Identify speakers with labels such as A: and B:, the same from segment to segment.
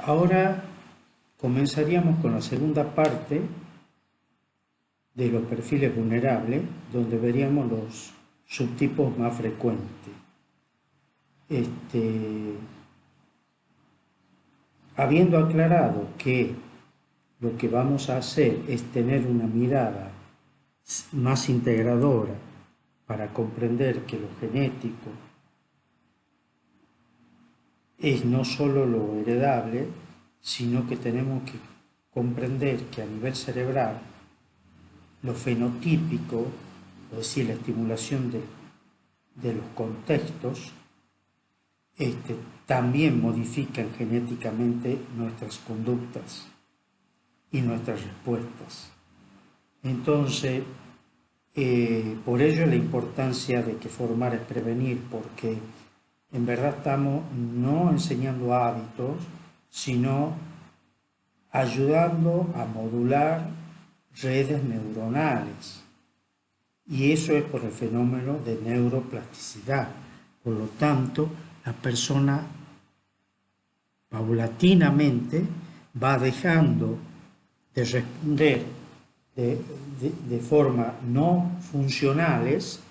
A: Ahora comenzaríamos con la segunda parte de los perfiles vulnerables, donde veríamos los subtipos más frecuentes. Habiendo aclarado que lo que vamos a hacer es tener una mirada más integradora para comprender que lo genético es no solo lo heredable, sino que tenemos que comprender que a nivel cerebral lo fenotípico, es decir, la estimulación de los contextos, también modifican genéticamente nuestras conductas y nuestras respuestas. Entonces, por ello la importancia de que formar es prevenir, porque en verdad estamos no enseñando hábitos, sino ayudando a modular redes neuronales. Y eso es por el fenómeno de neuroplasticidad. Por lo tanto, la persona paulatinamente va dejando de responder de forma no funcionales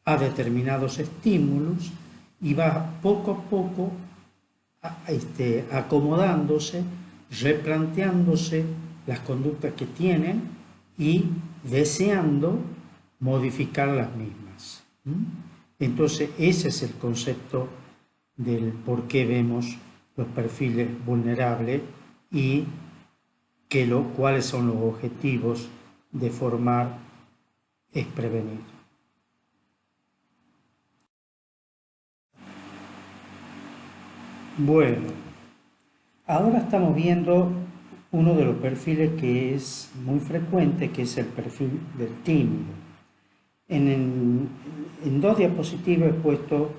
A: a determinados estímulos y va poco a poco acomodándose, replanteándose las conductas que tiene y deseando modificar las mismas. Entonces ese es el concepto del por qué vemos los perfiles vulnerables y cuáles son los objetivos de formar es prevenir. Bueno, ahora estamos viendo uno de los perfiles que es muy frecuente, que es el perfil del tímido. En 2 diapositivas he puesto,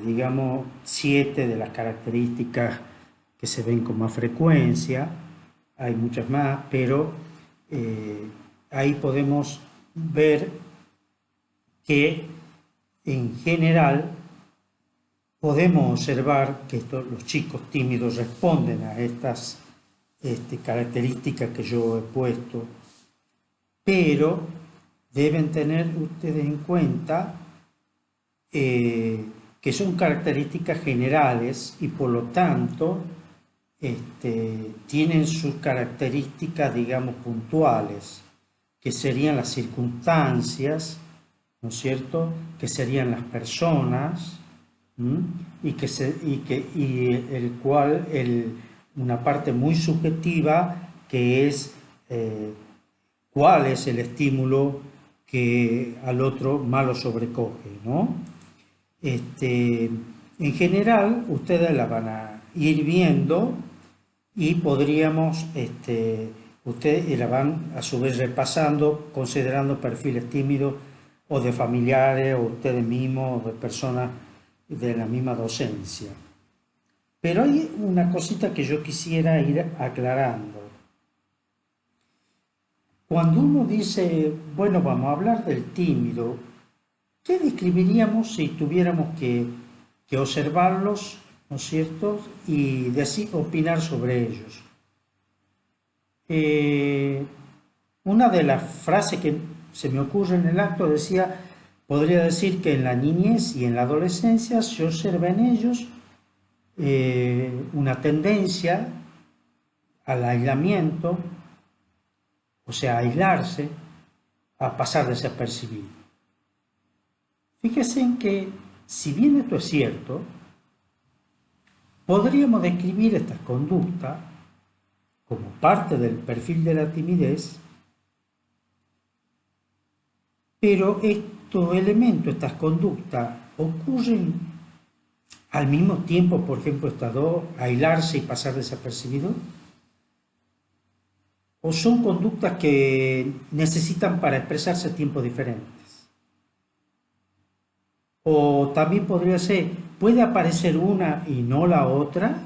A: digamos, 7 de las características que se ven con más frecuencia. Hay muchas más, pero ahí podemos ver que en general podemos observar que los chicos tímidos responden a estas características que yo he puesto, pero deben tener ustedes en cuenta que son características generales y por lo tanto tienen sus características, digamos, puntuales, que serían las circunstancias, ¿no es cierto?, que serían las personas, una parte muy subjetiva que es cuál es el estímulo que al otro más lo sobrecoge, ¿no? En general, ustedes la van a ir viendo y podríamos, ustedes la van a su vez repasando, considerando perfiles tímidos o de familiares o ustedes mismos o de personas de la misma docencia. Pero hay una cosita que yo quisiera ir aclarando. Cuando uno dice, bueno, vamos a hablar del tímido, ¿qué describiríamos si tuviéramos que observarlos, ¿no es cierto?, y opinar sobre ellos? Una de las frases que se me ocurre en el acto podría decir que en la niñez y en la adolescencia se observa en ellos una tendencia al aislamiento, o sea, a aislarse, a pasar desapercibido. Fíjense en que, si bien esto es cierto, podríamos describir esta conducta como parte del perfil de la timidez, pero estos elementos, estas conductas, ocurren al mismo tiempo, por ejemplo, estas dos, aislarse y pasar desapercibido, o son conductas que necesitan para expresarse tiempos diferentes. O también podría ser, puede aparecer una y no la otra.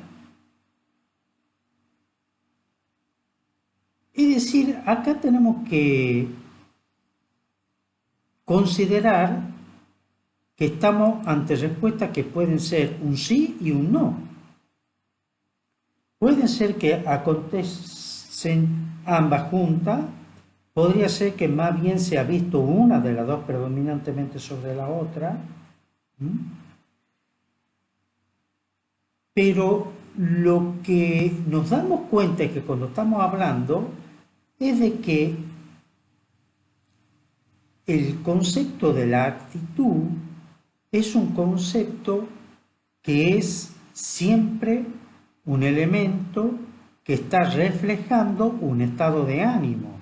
A: Es decir, acá tenemos que considerar que estamos ante respuestas que pueden ser un sí y un no. Puede ser que acontecen ambas juntas, podría ser que más bien se ha visto una de las dos predominantemente sobre la otra, pero lo que nos damos cuenta es que cuando estamos hablando es de que el concepto de la actitud es un concepto que es siempre un elemento que está reflejando un estado de ánimo.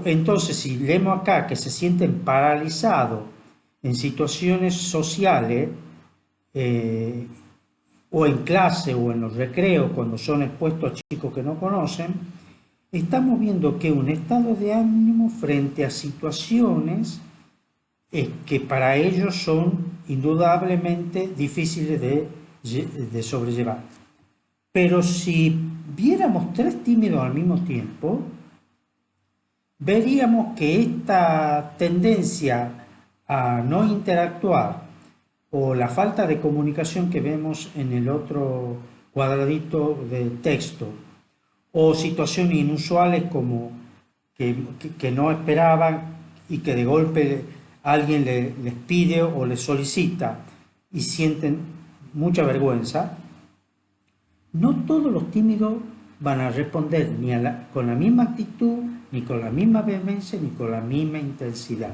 A: Entonces, si leemos acá que se sienten paralizados en situaciones sociales, o en clase o en los recreos, cuando son expuestos a chicos que no conocen, estamos viendo que un estado de ánimo frente a situaciones que para ellos son indudablemente difíciles de sobrellevar. Pero si viéramos tres tímidos al mismo tiempo, veríamos que esta tendencia a no interactuar o la falta de comunicación que vemos en el otro cuadradito de texto, o situaciones inusuales como que no esperaban y que de golpe alguien les pide o les solicita y sienten mucha vergüenza, no todos los tímidos van a responder ni con la misma actitud, ni con la misma vehemencia, ni con la misma intensidad.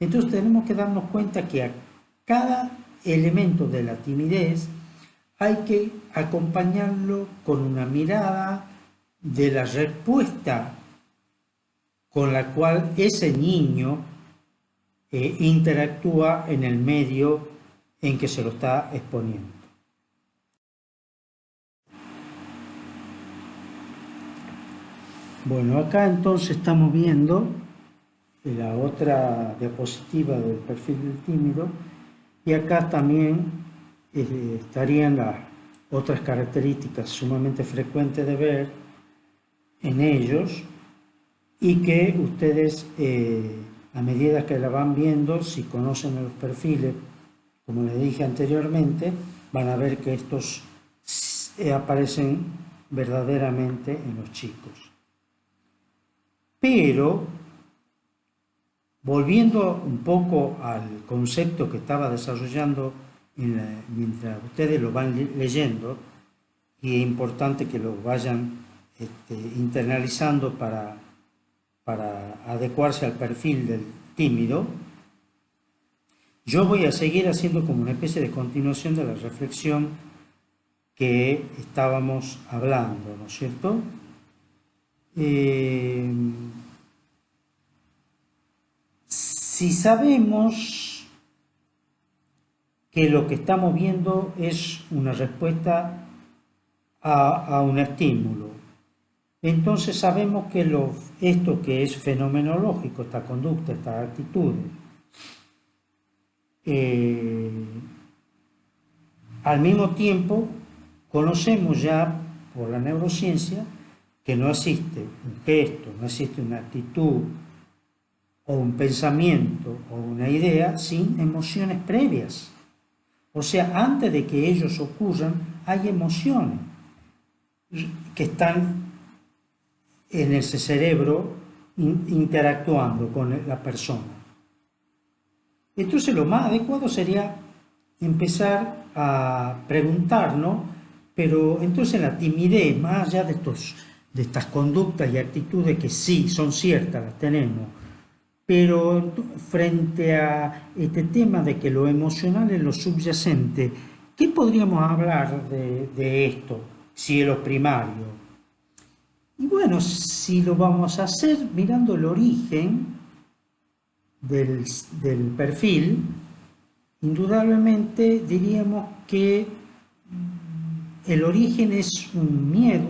A: Entonces tenemos que darnos cuenta que a cada elemento de la timidez hay que acompañarlo con una mirada de la respuesta con la cual ese niño interactúa en el medio en que se lo está exponiendo. Bueno, acá entonces estamos viendo la otra diapositiva del perfil del tímido, y acá también estarían las otras características sumamente frecuentes de ver en ellos, y que ustedes a medida que la van viendo, si conocen los perfiles, como les dije anteriormente, van a ver que estos aparecen verdaderamente en los chicos. Pero, volviendo un poco al concepto que estaba desarrollando mientras ustedes lo van leyendo, y es importante que lo vayan internalizando para adecuarse al perfil del tímido, yo voy a seguir haciendo como una especie de continuación de la reflexión que estábamos hablando, ¿no es cierto? Si sabemos que lo que estamos viendo es una respuesta a un estímulo, entonces sabemos que esto que es fenomenológico, esta conducta, estas actitudes, al mismo tiempo conocemos ya por la neurociencia que no existe un gesto, no existe una actitud o un pensamiento o una idea sin emociones previas. O sea, antes de que ellos ocurran, hay emociones que están en ese cerebro interactuando con la persona. Entonces lo más adecuado sería empezar a preguntarnos, pero entonces la timidez, más allá de estas conductas y actitudes que sí son ciertas, las tenemos, pero frente a este tema de que lo emocional es lo subyacente, ¿qué podríamos hablar de esto, si es lo primario? Y bueno, si lo vamos a hacer mirando el origen del perfil, indudablemente diríamos que el origen es un miedo,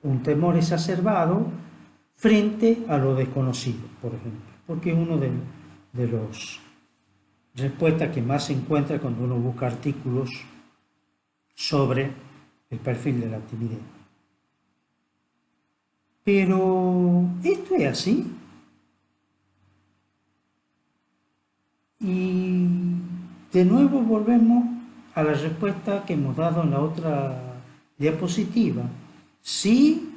A: un temor exacerbado frente a lo desconocido, por ejemplo, porque es uno de las respuestas que más se encuentra cuando uno busca artículos sobre el perfil de la timidez. Pero esto es así. Y de nuevo volvemos a la respuesta que hemos dado en la otra diapositiva. Sí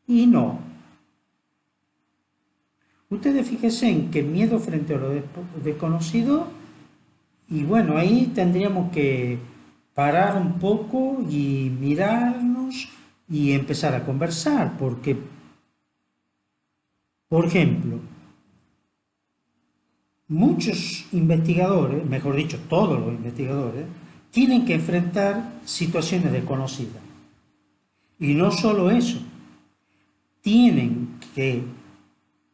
A: y no. Ustedes fíjense en que miedo frente a lo desconocido, y bueno, ahí tendríamos que parar un poco y mirarnos y empezar a conversar, porque, por ejemplo, muchos investigadores, mejor dicho, todos los investigadores, tienen que enfrentar situaciones desconocidas. Y no solo eso, tienen que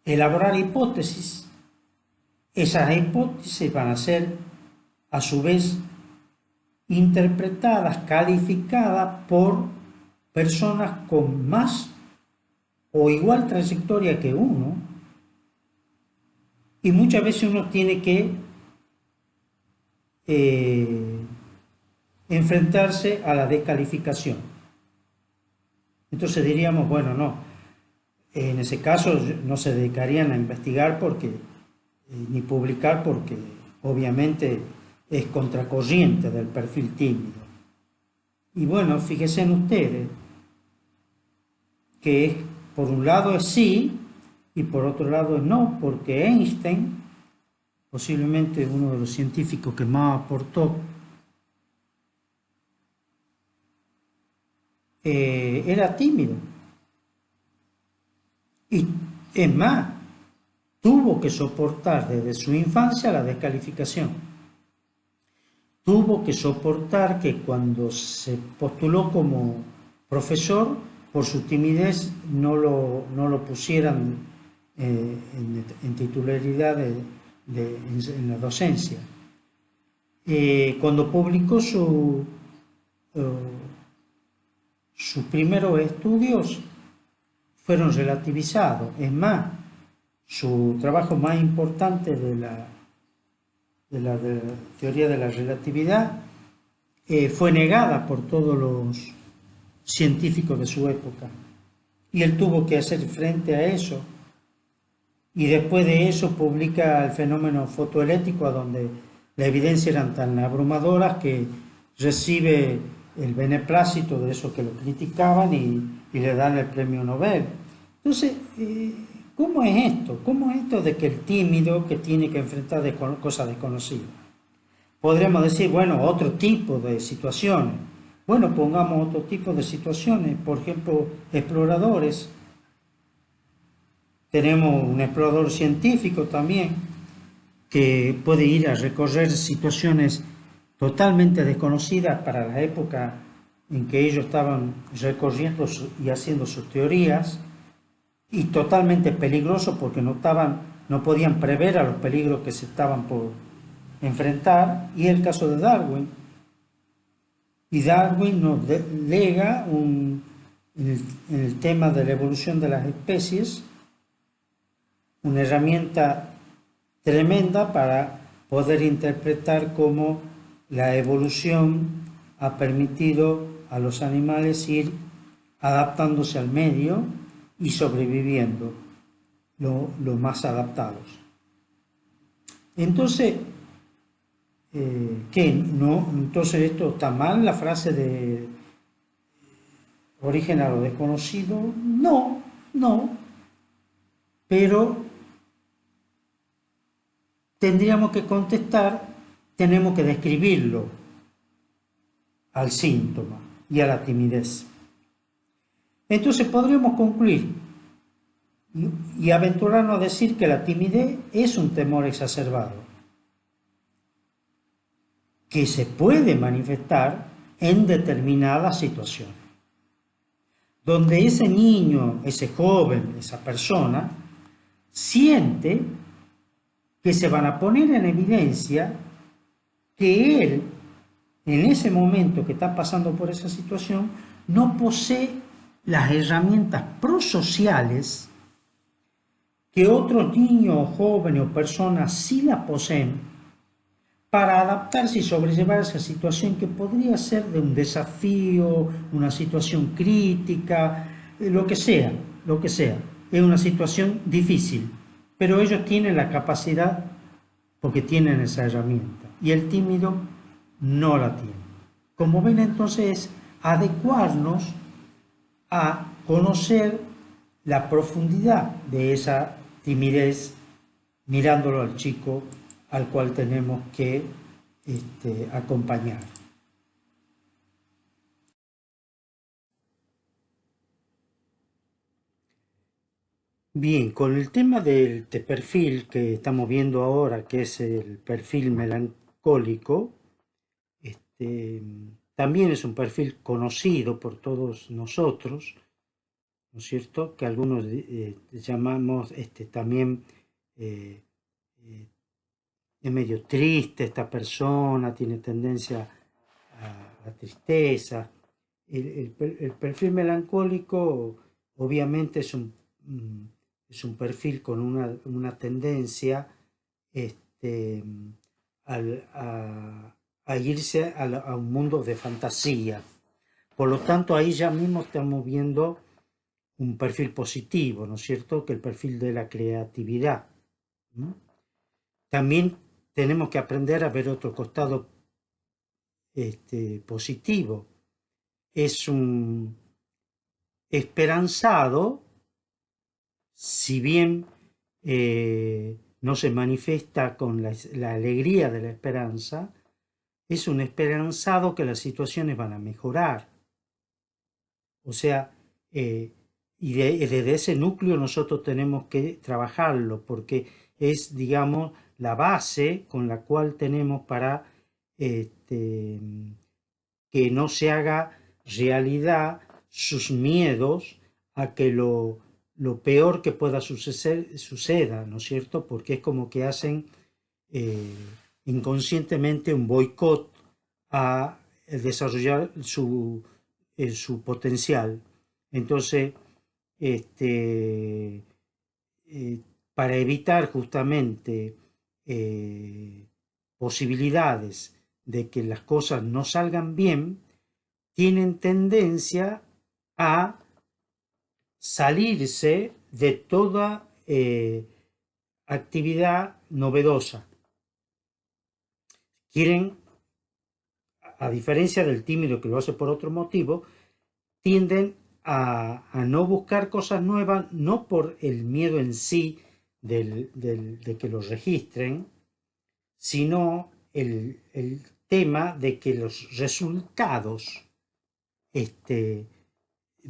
A: elaborar hipótesis. Esas hipótesis van a ser, a su vez, interpretadas, calificadas por personas con más o igual trayectoria que uno, y muchas veces uno tiene que enfrentarse a la descalificación. Entonces diríamos, bueno, no, en ese caso no se dedicarían a investigar porque, ni publicar, porque obviamente es contracorriente del perfil tímido. Y bueno, fíjense en ustedes que por un lado es sí y por otro lado es no, porque Einstein, posiblemente uno de los científicos que más aportó, era tímido. Y es más, tuvo que soportar desde su infancia la descalificación. Tuvo que soportar que cuando se postuló como profesor, por su timidez no lo pusieran en titularidad en la docencia. Cuando publicó sus primeros estudios, fueron relativizados. Es más, su trabajo más importante de la teoría de la relatividad fue negada por todos los científicos de su época. Y él tuvo que hacer frente a eso. Y después de eso publica el fenómeno fotoeléctrico, donde las evidencias eran tan abrumadoras que recibe el beneplácito de esos que lo criticaban y le dan el premio Nobel. Entonces, ¿cómo es esto? ¿Cómo es esto de que el tímido que tiene que enfrentar cosas desconocidas? Podríamos decir, bueno, otro tipo de situaciones. Bueno, pongamos otro tipo de situaciones. Por ejemplo, exploradores. Tenemos un explorador científico también que puede ir a recorrer situaciones totalmente desconocidas para la época en que ellos estaban recorriendo y haciendo sus teorías, y totalmente peligroso porque no podían prever a los peligros que se estaban por enfrentar. Y el caso de Darwin. Y Darwin nos lega en el tema de la evolución de las especies una herramienta tremenda para poder interpretar cómo la evolución ha permitido a los animales ir adaptándose al medio y sobreviviendo lo más adaptados. Entonces, ¿qué? ¿No? Entonces, ¿esto está mal, la frase de origen a lo desconocido? No, pero tendríamos que contestar, tenemos que describirlo al síntoma y a la timidez. Entonces podríamos concluir y aventurarnos a decir que la timidez es un temor exacerbado, que se puede manifestar en determinadas situaciones, donde ese niño, ese joven, esa persona, siente que se van a poner en evidencia que él, en ese momento que está pasando por esa situación, no posee las herramientas prosociales que otros niños, jóvenes o personas sí la poseen para adaptarse y sobrellevar esa situación, que podría ser de un desafío, una situación crítica, lo que sea, es una situación difícil, pero ellos tienen la capacidad porque tienen esa herramienta. Y el tímido no la tienen. Como ven, entonces, adecuarnos a conocer la profundidad de esa timidez mirándolo al chico al cual tenemos que acompañar. Bien, con el tema del perfil que estamos viendo ahora, que es el perfil melancólico, también es un perfil conocido por todos nosotros, ¿no es cierto? Que algunos llamamos también, eh, eh, es medio triste esta persona, tiene tendencia a la tristeza. El perfil melancólico obviamente es un perfil con una tendencia este, a irse a un mundo de fantasía. Por lo tanto, ahí ya mismo estamos viendo un perfil positivo, ¿no es cierto? Que el perfil de la creatividad. ¿Mm? También tenemos que aprender a ver otro costado positivo. Es un esperanzado, si bien no se manifiesta con la alegría de la esperanza, es un esperanzado que las situaciones van a mejorar. O sea, y desde ese núcleo nosotros tenemos que trabajarlo, porque es, digamos, la base con la cual tenemos para este, que no se haga realidad sus miedos a que lo peor que pueda suceda, ¿no es cierto? Porque es como que hacen eh, inconscientemente un boicot a desarrollar su potencial. Entonces, este, para evitar justamente posibilidades de que las cosas no salgan bien, tienen tendencia a salirse de toda actividad novedosa. Quieren, a diferencia del tímido que lo hace por otro motivo, tienden a no buscar cosas nuevas, no por el miedo en sí de que los registren, sino el tema de que los resultados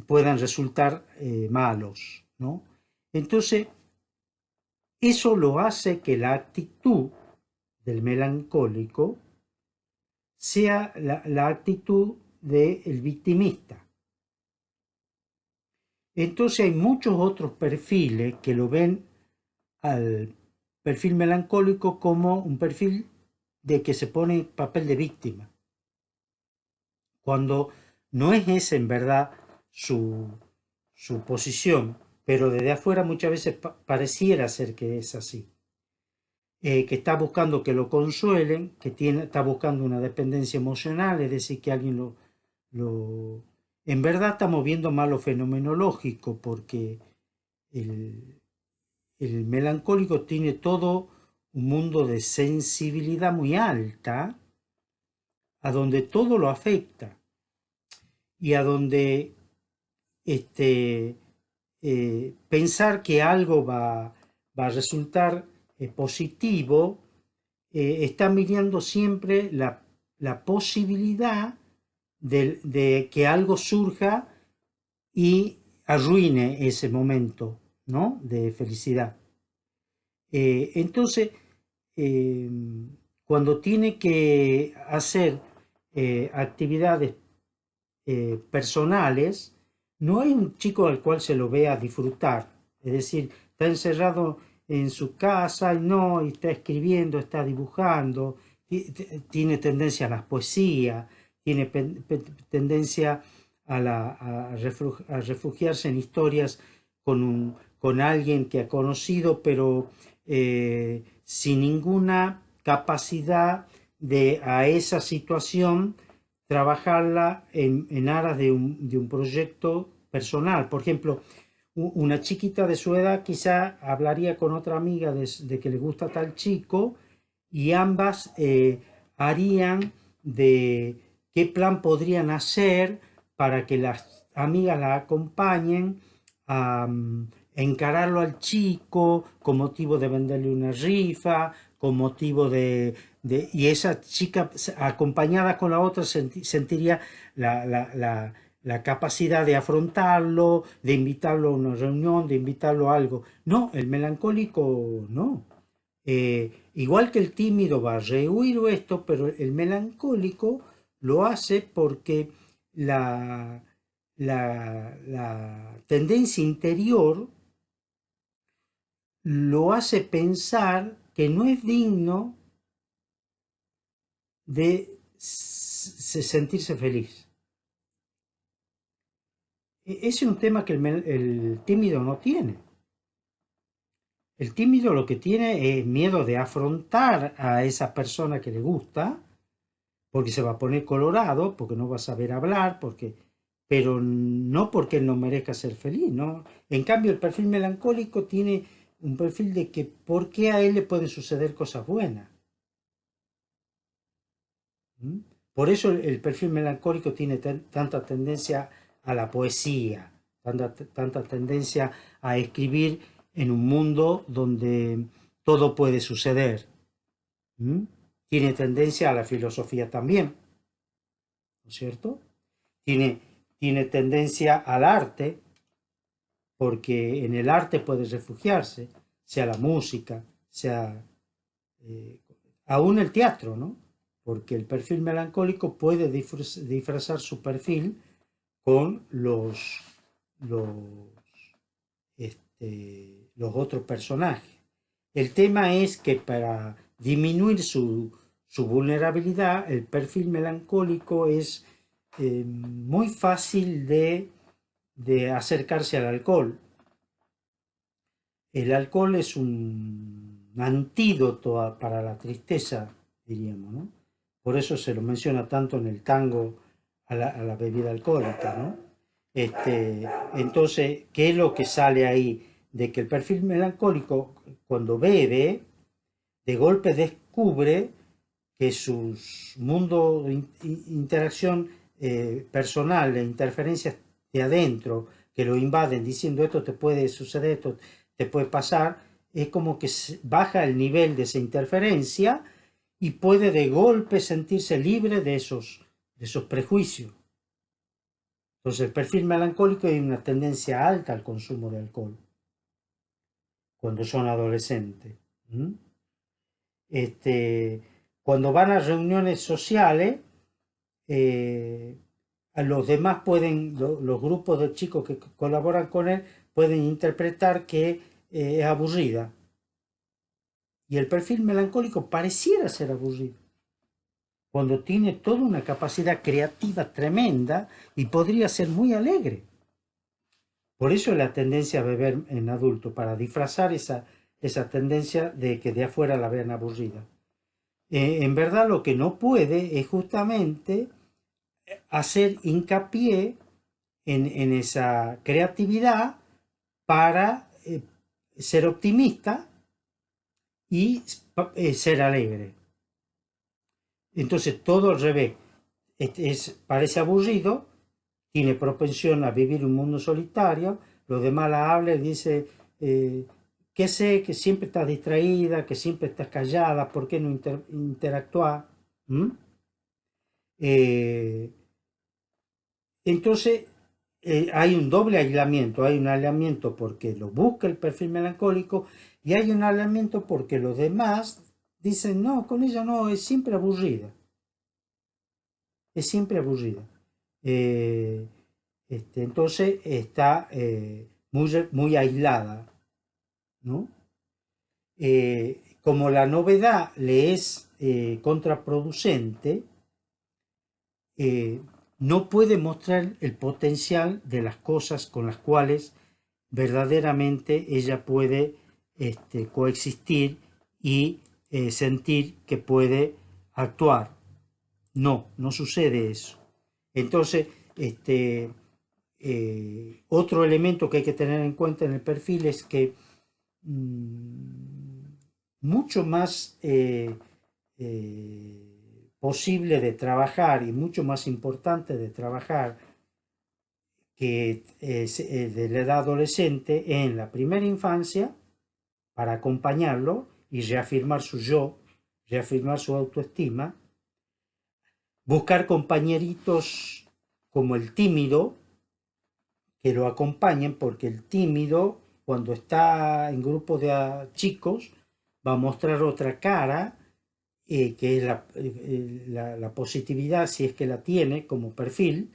A: puedan resultar malos, ¿no? Entonces, eso lo hace que la actitud del melancólico sea la actitud del victimista. Entonces hay muchos otros perfiles que lo ven al perfil melancólico como un perfil de que se pone papel de víctima, cuando no es esa en verdad su posición, pero desde afuera muchas veces pareciera ser que es así. Que está buscando que lo consuelen, está buscando una dependencia emocional, es decir, que alguien lo... En verdad estamos viendo mal lo fenomenológico, porque el, el melancólico tiene todo un mundo de sensibilidad muy alta, a donde todo lo afecta y a donde pensar que algo va a resultar positivo, está mirando siempre la posibilidad de que algo surja y arruine ese momento, ¿no? De felicidad. Entonces, eh, cuando tiene que hacer actividades personales, no hay un chico al cual se lo vea disfrutar. Es decir, está encerrado en su casa y no, y está escribiendo, está dibujando, tiene tendencia a la poesía, tiene tendencia a refugiarse en historias con alguien que ha conocido, pero sin ninguna capacidad de a esa situación trabajarla en aras de un proyecto personal. Por ejemplo, una chiquita de su edad quizá hablaría con otra amiga de que le gusta tal chico y ambas harían de qué plan podrían hacer para que las amigas la acompañen a encararlo al chico con motivo de venderle una rifa, con motivo y esa chica acompañada con la otra sentiría la capacidad de afrontarlo, de invitarlo a una reunión, de invitarlo a algo. No, el melancólico no. Igual que el tímido va a rehuir esto, pero el melancólico lo hace porque la tendencia interior lo hace pensar que no es digno de sentirse feliz. Ese es un tema que el tímido no tiene. El tímido lo que tiene es miedo de afrontar a esa persona que le gusta, porque se va a poner colorado, porque no va a saber hablar, pero no porque él no merezca ser feliz, ¿no? En cambio, el perfil melancólico tiene un perfil de que por qué a él le pueden suceder cosas buenas. ¿Mm? Por eso el perfil melancólico tiene tanta tendencia a la poesía, tanta tendencia a escribir en un mundo donde todo puede suceder. ¿Mm? Tiene tendencia a la filosofía también, ¿no es cierto? Tiene, tiene tendencia al arte, porque en el arte puede refugiarse, sea la música, sea eh, aún el teatro, ¿no? Porque el perfil melancólico puede disfrazar su perfil con los, los otros personajes. El tema es que para disminuir su vulnerabilidad, el perfil melancólico es muy fácil de acercarse al alcohol. El alcohol es un antídoto para la tristeza, diríamos, ¿no? Por eso se lo menciona tanto en el tango a la bebida alcohólica, ¿no? Entonces, ¿qué es lo que sale ahí? De que el perfil melancólico, cuando bebe, de golpe descubre que su mundo de interacción personal, de interferencias de adentro, que lo invaden diciendo esto te puede suceder, esto te puede pasar, es como que baja el nivel de esa interferencia y puede de golpe sentirse libre de esos prejuicios. Entonces el perfil melancólico hay una tendencia alta al consumo de alcohol cuando son adolescentes. ¿Mm? Cuando van a reuniones sociales, a los demás pueden, los grupos de chicos que colaboran con él, pueden interpretar que es aburrida. Y el perfil melancólico pareciera ser aburrido, cuando tiene toda una capacidad creativa tremenda y podría ser muy alegre. Por eso la tendencia a beber en adulto, para disfrazar esa tendencia de que de afuera la vean aburrida. En verdad lo que no puede es justamente hacer hincapié en esa creatividad para ser optimista y ser alegre. Entonces todo al revés. Parece aburrido, tiene propensión a vivir un mundo solitario, los demás la hablan y dice, que sé que siempre estás distraída, que siempre estás callada, ¿por qué no interactúas? ¿Mm? Eh, entonces hay un doble aislamiento, hay un aislamiento porque lo busca el perfil melancólico y hay un aislamiento porque los demás dicen, no, con ella no, es siempre aburrida, es siempre aburrida. Entonces está muy aislada, ¿no? Como la novedad le es contraproducente, eh, no puede mostrar el potencial de las cosas con las cuales verdaderamente ella puede coexistir y sentir que puede actuar. No, no sucede eso. Entonces, otro elemento que hay que tener en cuenta en el perfil es que mucho más posible de trabajar y mucho más importante de trabajar que de la edad adolescente en la primera infancia para acompañarlo y reafirmar su yo, reafirmar su autoestima, buscar compañeritos como el tímido que lo acompañen, porque el tímido cuando está en grupo de chicos va a mostrar otra cara, que es la positividad, si es que la tiene como perfil.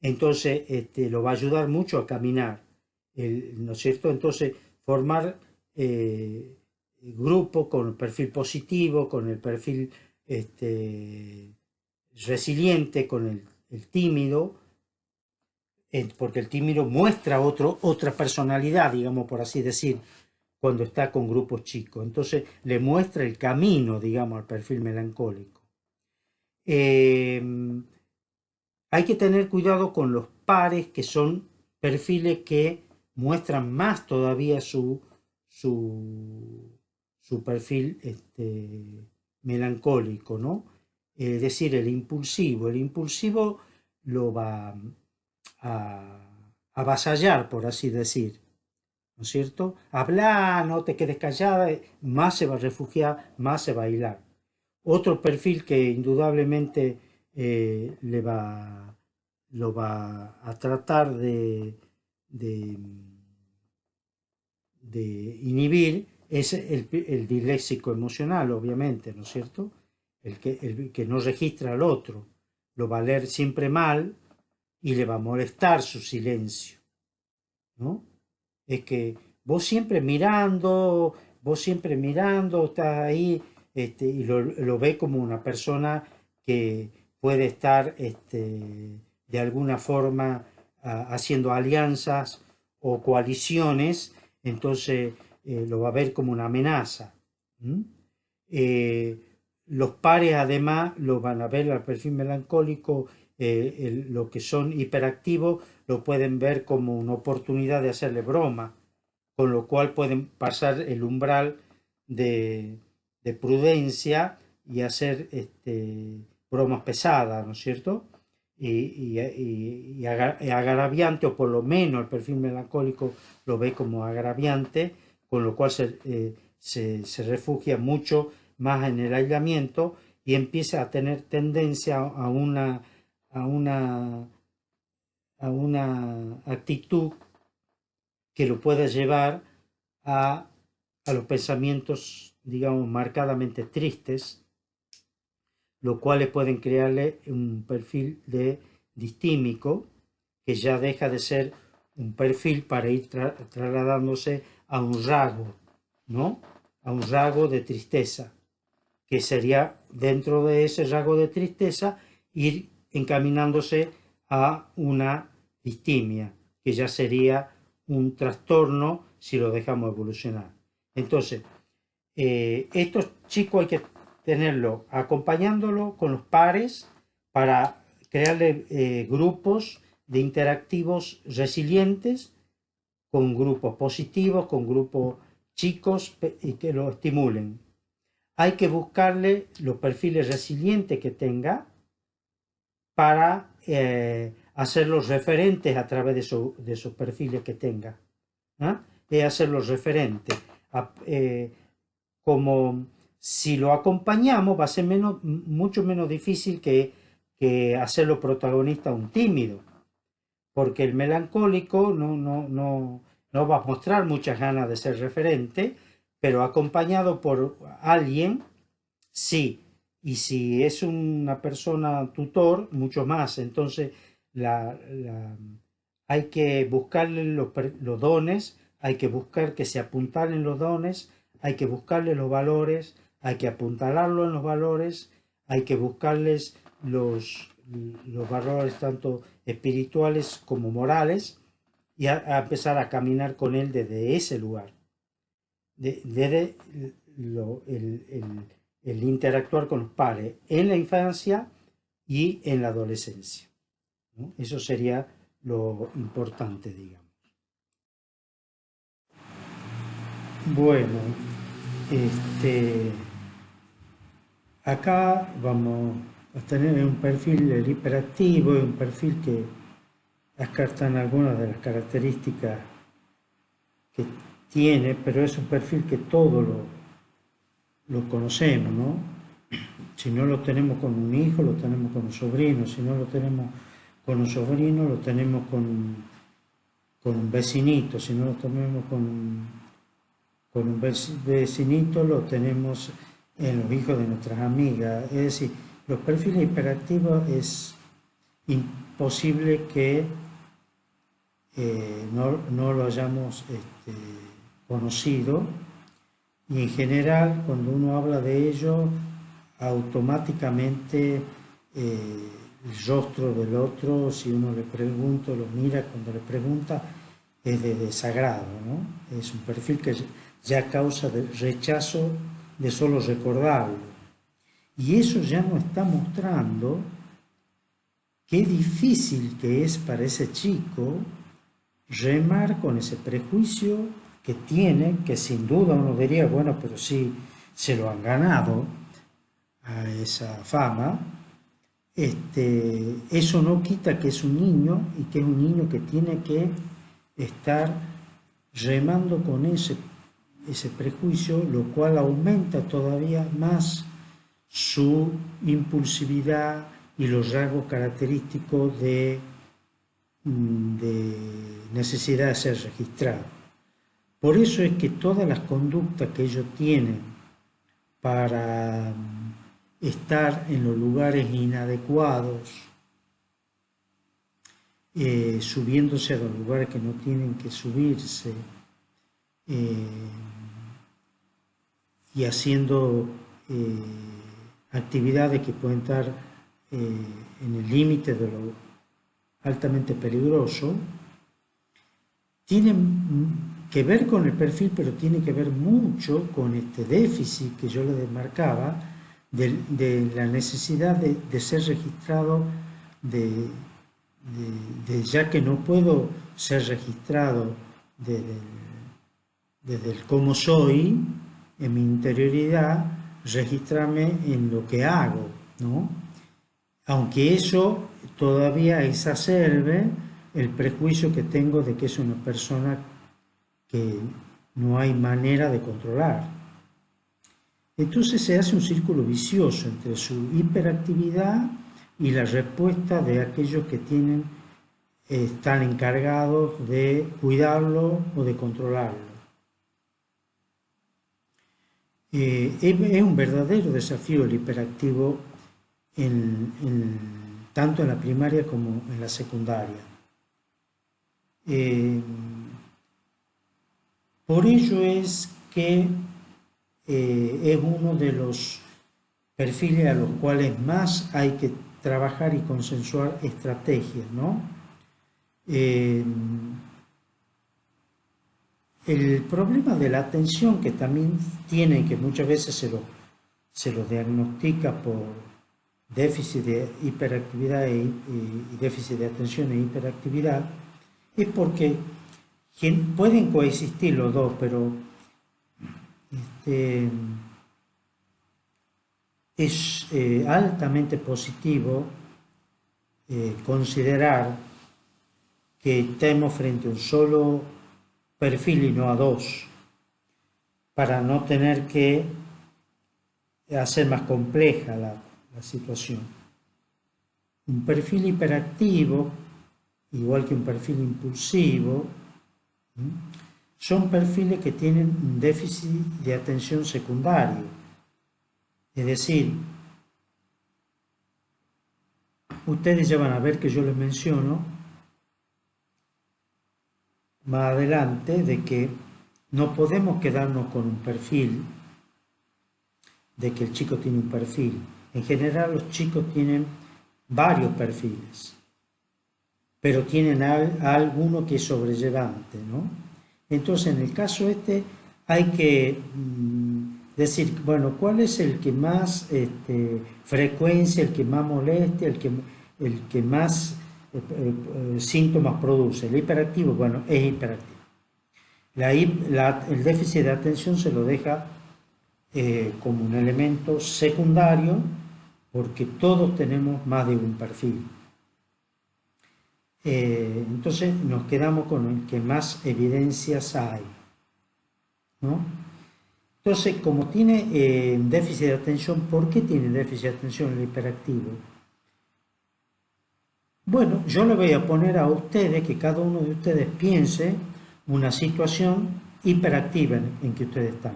A: Entonces lo va a ayudar mucho a caminar, ¿no es cierto? Entonces formar grupo con el perfil positivo, con el perfil resiliente, con el tímido, porque el tímido muestra otra personalidad, digamos por así decir, cuando está con grupos chicos. Entonces le muestra el camino, digamos, al perfil melancólico. Eh, Hay que tener cuidado con los pares, que son perfiles que muestran más todavía su perfil melancólico, ¿no? Es decir, el impulsivo. El impulsivo lo va a avasallar, por así decir, ¿no es cierto? Habla, no te quedes callada, más se va a refugiar, más se va a aislar. Otro perfil que indudablemente lo va a tratar de, de inhibir es el disléxico emocional, obviamente, ¿no es cierto? El que no registra al otro, lo va a leer siempre mal y le va a molestar su silencio, ¿no? Es que vos siempre mirando, estás ahí, y lo ve como una persona que puede estar de alguna forma haciendo alianzas o coaliciones, entonces lo va a ver como una amenaza. ¿Mm? Eh, los pares además lo van a ver al perfil melancólico, lo que son hiperactivos lo pueden ver como una oportunidad de hacerle broma, con lo cual pueden pasar el umbral de prudencia y hacer bromas pesadas, ¿no es cierto? Y agraviante, o por lo menos el perfil melancólico lo ve como agraviante, con lo cual se refugia mucho más en el aislamiento y empieza a tener tendencia a una, a una actitud que lo pueda llevar a los pensamientos, digamos, marcadamente tristes, lo cual pueden crearle un perfil de distímico que ya deja de ser un perfil para ir trasladándose a un rasgo, ¿no? A un rasgo de tristeza, que sería dentro de ese rasgo de tristeza ir encaminándose a una distimia, que ya sería un trastorno si lo dejamos evolucionar. Entonces, estos chicos hay que tenerlo acompañándolo con los pares para crearle grupos de interactivos resilientes, con grupos positivos, con grupos chicos y que lo estimulen. Hay que buscarle los perfiles resilientes que tenga para hacerlos referentes a través de esos perfiles que tenga. ¿eh? Y hacerlos referentes. Como si lo acompañamos va a ser mucho menos difícil que hacerlo protagonista a un tímido, porque el melancólico no va a mostrar muchas ganas de ser referente, pero acompañado por alguien, sí. Y si es una persona tutor, mucho más. Entonces, hay que buscarle los dones, hay que buscar que se apuntalen los dones, hay que buscarle los valores, hay que apuntalarlo en los valores, hay que buscarles los valores tanto espirituales como morales y a empezar a caminar con él desde ese lugar, desde el interactuar con los pares en la infancia y en la adolescencia, ¿no? Eso sería lo importante, digamos. Bueno, este, acá vamos a tener un perfil, el hiperactivo, es un perfil que acá están algunas de las características que tiene, pero es un perfil que todos lo conocemos, ¿no? Si no lo tenemos con un hijo, lo tenemos con un sobrino, si no lo tenemos con un sobrino, lo tenemos con un vecinito, si no lo tenemos con un vecinito, lo tenemos en los hijos de nuestras amigas. Es decir, los perfiles hiperactivos es imposible que no lo hayamos conocido, y en general cuando uno habla de ello automáticamente el rostro del otro, si uno le pregunta, lo mira, cuando le pregunta es de desagrado, ¿no? Es un perfil que ya causa rechazo de solo recordarlo, y eso ya nos está mostrando qué difícil que es para ese chico remar con ese prejuicio que tiene, que sin duda uno diría, bueno, pero sí se lo han ganado a esa fama. Eso no quita que es un niño, y que es un niño que tiene que estar remando con ese prejuicio, lo cual aumenta todavía más su impulsividad y los rasgos característicos de necesidad de ser registrado. Por eso es que todas las conductas que ellos tienen para estar en los lugares inadecuados, subiéndose a los lugares que no tienen que subirse, y haciendo actividades que pueden estar en el límite de lo altamente peligroso, tienen que ver con el perfil, pero tiene que ver mucho con este déficit que yo le demarcaba de la necesidad de ser registrado, ya que no puedo ser registrado desde el cómo soy, en mi interioridad, registrarme en lo que hago, ¿no? Aunque eso todavía exacerbe el prejuicio que tengo de que es una persona que no hay manera de controlar. Entonces se hace un círculo vicioso entre su hiperactividad y la respuesta de aquellos que están encargados de cuidarlo o de controlarlo. Es un verdadero desafío el hiperactivo tanto en la primaria como en la secundaria. Por ello es que es uno de los perfiles a los cuales más hay que trabajar y consensuar estrategias, ¿no? El problema de la atención, que también tiene, que muchas veces se lo diagnostica por déficit de hiperactividad y déficit de atención e hiperactividad, es porque pueden coexistir los dos, pero es altamente positivo considerar que estemos frente a un solo perfil y no a dos, para no tener que hacer más compleja la situación. Un perfil hiperactivo, igual que un perfil impulsivo, son perfiles que tienen un déficit de atención secundario. Es decir, ustedes ya van a ver que yo les menciono más adelante de que no podemos quedarnos con un perfil, de que el chico tiene un perfil. En general los chicos tienen varios perfiles, pero tienen alguno que es sobrellevante, ¿no? Entonces, en el caso hay que decir, bueno, ¿cuál es el que más frecuencia, el que más molestia, el que más síntomas produce? El hiperactivo, bueno, es hiperactivo. El déficit de atención se lo deja como un elemento secundario porque todos tenemos más de un perfil. Entonces nos quedamos con el que más evidencias hay, ¿no? Entonces, como tiene déficit de atención, ¿por qué tiene déficit de atención el hiperactivo? Bueno, yo le voy a poner a ustedes, que cada uno de ustedes piense una situación hiperactiva en que ustedes están.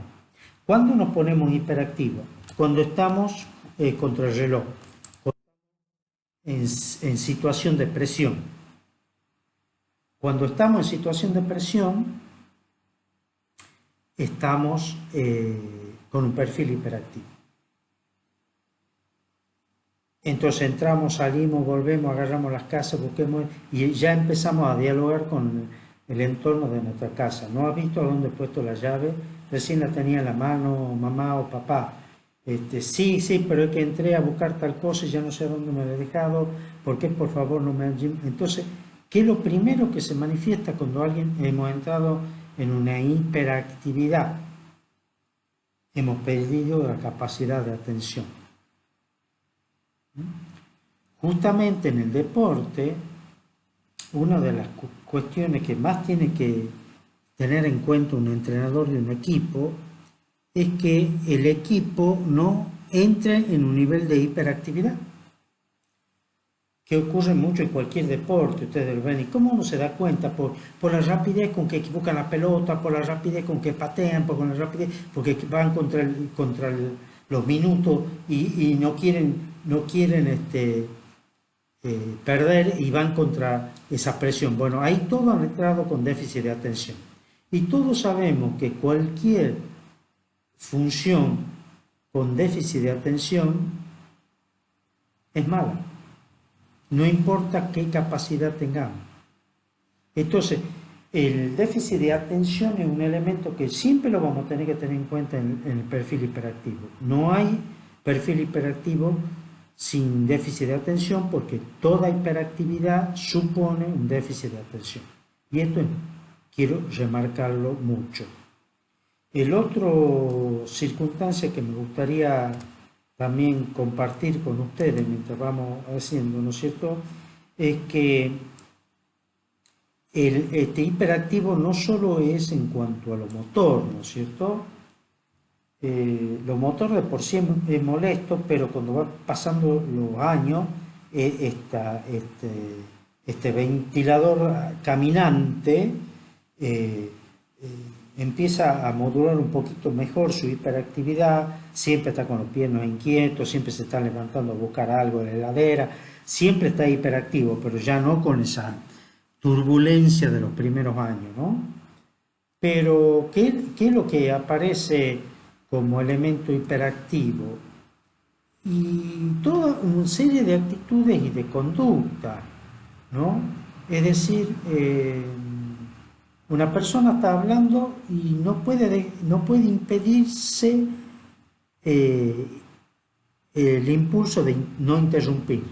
A: ¿Cuándo nos ponemos hiperactivos? Cuando estamos contra el reloj, en situación de presión. Cuando estamos en situación de presión, estamos con un perfil hiperactivo. Entonces entramos, salimos, volvemos, agarramos las casas, busquemos y ya empezamos a dialogar con el entorno de nuestra casa. ¿No has visto a dónde he puesto la llave? Recién la tenía en la mano mamá o papá. Sí, pero es que entré a buscar tal cosa y ya no sé dónde me la he dejado. ¿Por qué por favor no me han... Entonces, ¿qué es lo primero que se manifiesta cuando hemos entrado en una hiperactividad? Hemos perdido la capacidad de atención. Justamente en el deporte, una de las cuestiones que más tiene que tener en cuenta un entrenador de un equipo es que el equipo no entre en un nivel de hiperactividad, que ocurre mucho en cualquier deporte, ustedes lo ven. ¿Y cómo uno se da cuenta? Por la rapidez con que equivocan la pelota, por la rapidez con que patean, por la rapidez, porque van contra los minutos y no quieren perder y van contra esa presión. Bueno, ahí todos han entrado con déficit de atención. Y todos sabemos que cualquier función con déficit de atención es mala. No importa qué capacidad tengamos. Entonces, el déficit de atención es un elemento que siempre lo vamos a tener que tener en cuenta en el perfil hiperactivo. No hay perfil hiperactivo sin déficit de atención porque toda hiperactividad supone un déficit de atención. Y esto quiero remarcarlo mucho. El otro circunstancia que me gustaría también compartir con ustedes mientras vamos haciendo, ¿no es cierto?, es que este hiperactivo no solo es en cuanto a lo motor, ¿no es cierto? Lo motor de por sí es molesto, pero cuando va pasando los años, este ventilador caminante empieza a modular un poquito mejor su hiperactividad, siempre está con los pies inquietos, siempre se está levantando a buscar algo en la heladera, siempre está hiperactivo, pero ya no con esa turbulencia de los primeros años, ¿no? Pero, ¿qué es lo que aparece como elemento hiperactivo? Y toda una serie de actitudes y de conducta, ¿no? Es decir, una persona está hablando y no puede impedirse el impulso de no interrumpir.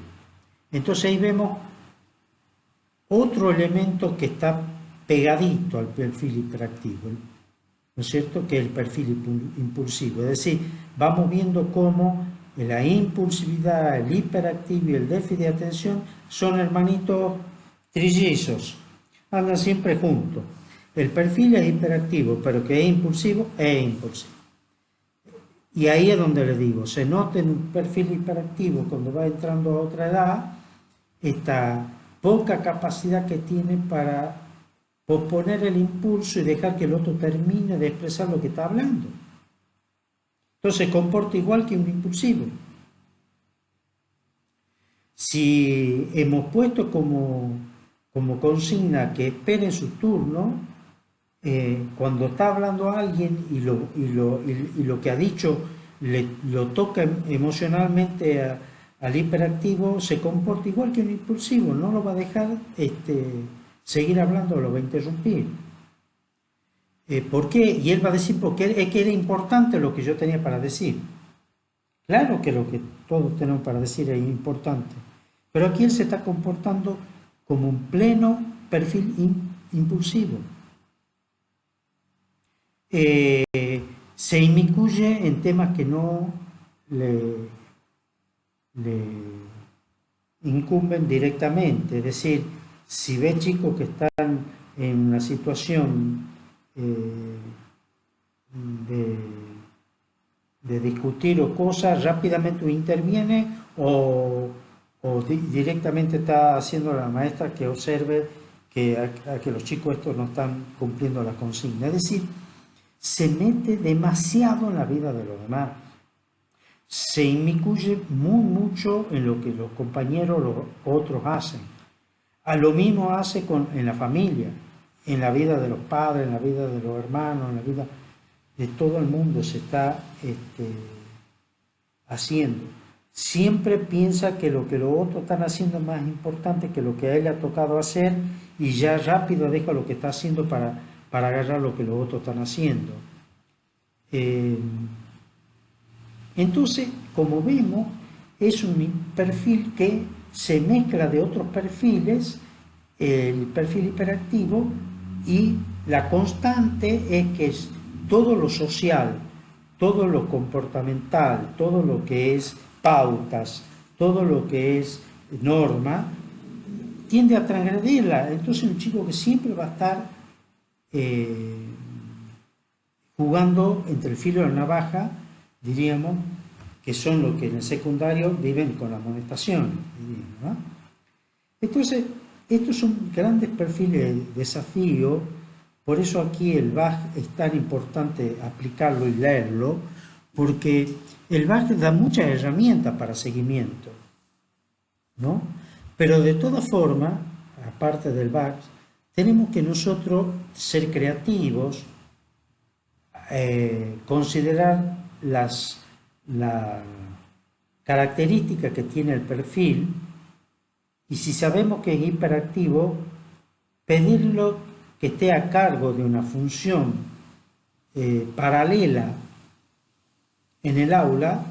A: Entonces ahí vemos otro elemento que está pegadito al perfil hiperactivo, ¿no es cierto?, que es el perfil impulsivo. Es decir, vamos viendo cómo la impulsividad, el hiperactivo y el déficit de atención son hermanitos trillizos, andan siempre juntos. El perfil es hiperactivo, pero que es impulsivo, es impulsivo. Y ahí es donde le digo, se nota en un perfil hiperactivo cuando va entrando a otra edad, esta poca capacidad que tiene para posponer el impulso y dejar que el otro termine de expresar lo que está hablando. Entonces se comporta igual que un impulsivo. Si hemos puesto como consigna que esperen su turno, cuando está hablando a alguien y lo que ha dicho lo toca emocionalmente al hiperactivo, se comporta igual que un impulsivo, no lo va a dejar seguir hablando, lo va a interrumpir. ¿Por qué? Y él va a decir, porque es que era importante lo que yo tenía para decir. Claro que lo que todos tenemos para decir es importante, pero aquí él se está comportando como un pleno perfil impulsivo. Se inmiscuye en temas que no le le incumben directamente. Es decir, si ves chicos que están en una situación de, de discutir o cosas, rápidamente interviene o directamente está haciendo la maestra que observe que, a que los chicos estos no están cumpliendo la consigna. Es decir, se mete demasiado en la vida de los demás. Se inmiscuye mucho en lo que los compañeros, los otros hacen. A lo mismo hace en la familia, en la vida de los padres, en la vida de los hermanos, en la vida de todo el mundo se está haciendo. Siempre piensa que lo otros están haciendo es más importante que lo que a él le ha tocado hacer y ya rápido deja lo que está haciendo para agarrar lo que los otros están haciendo. Entonces, como vemos, es un perfil que se mezcla de otros perfiles, el perfil hiperactivo, y la constante es que es todo lo social, todo lo comportamental, todo lo que es pautas, todo lo que es norma, tiende a transgredirla. Entonces un chico que siempre va a estar jugando entre el filo y la navaja, diríamos, que son los que en el secundario viven con la amonestación, ¿no? Entonces, estos son grandes perfiles de desafío, por eso aquí el BAG es tan importante aplicarlo y leerlo, porque el BAG da muchas herramientas para seguimiento, ¿no? Pero de todas formas, aparte del BAG, tenemos que nosotros ser creativos, considerar la característica que tiene el perfil, y si sabemos que es hiperactivo, pedirlo que esté a cargo de una función paralela en el aula,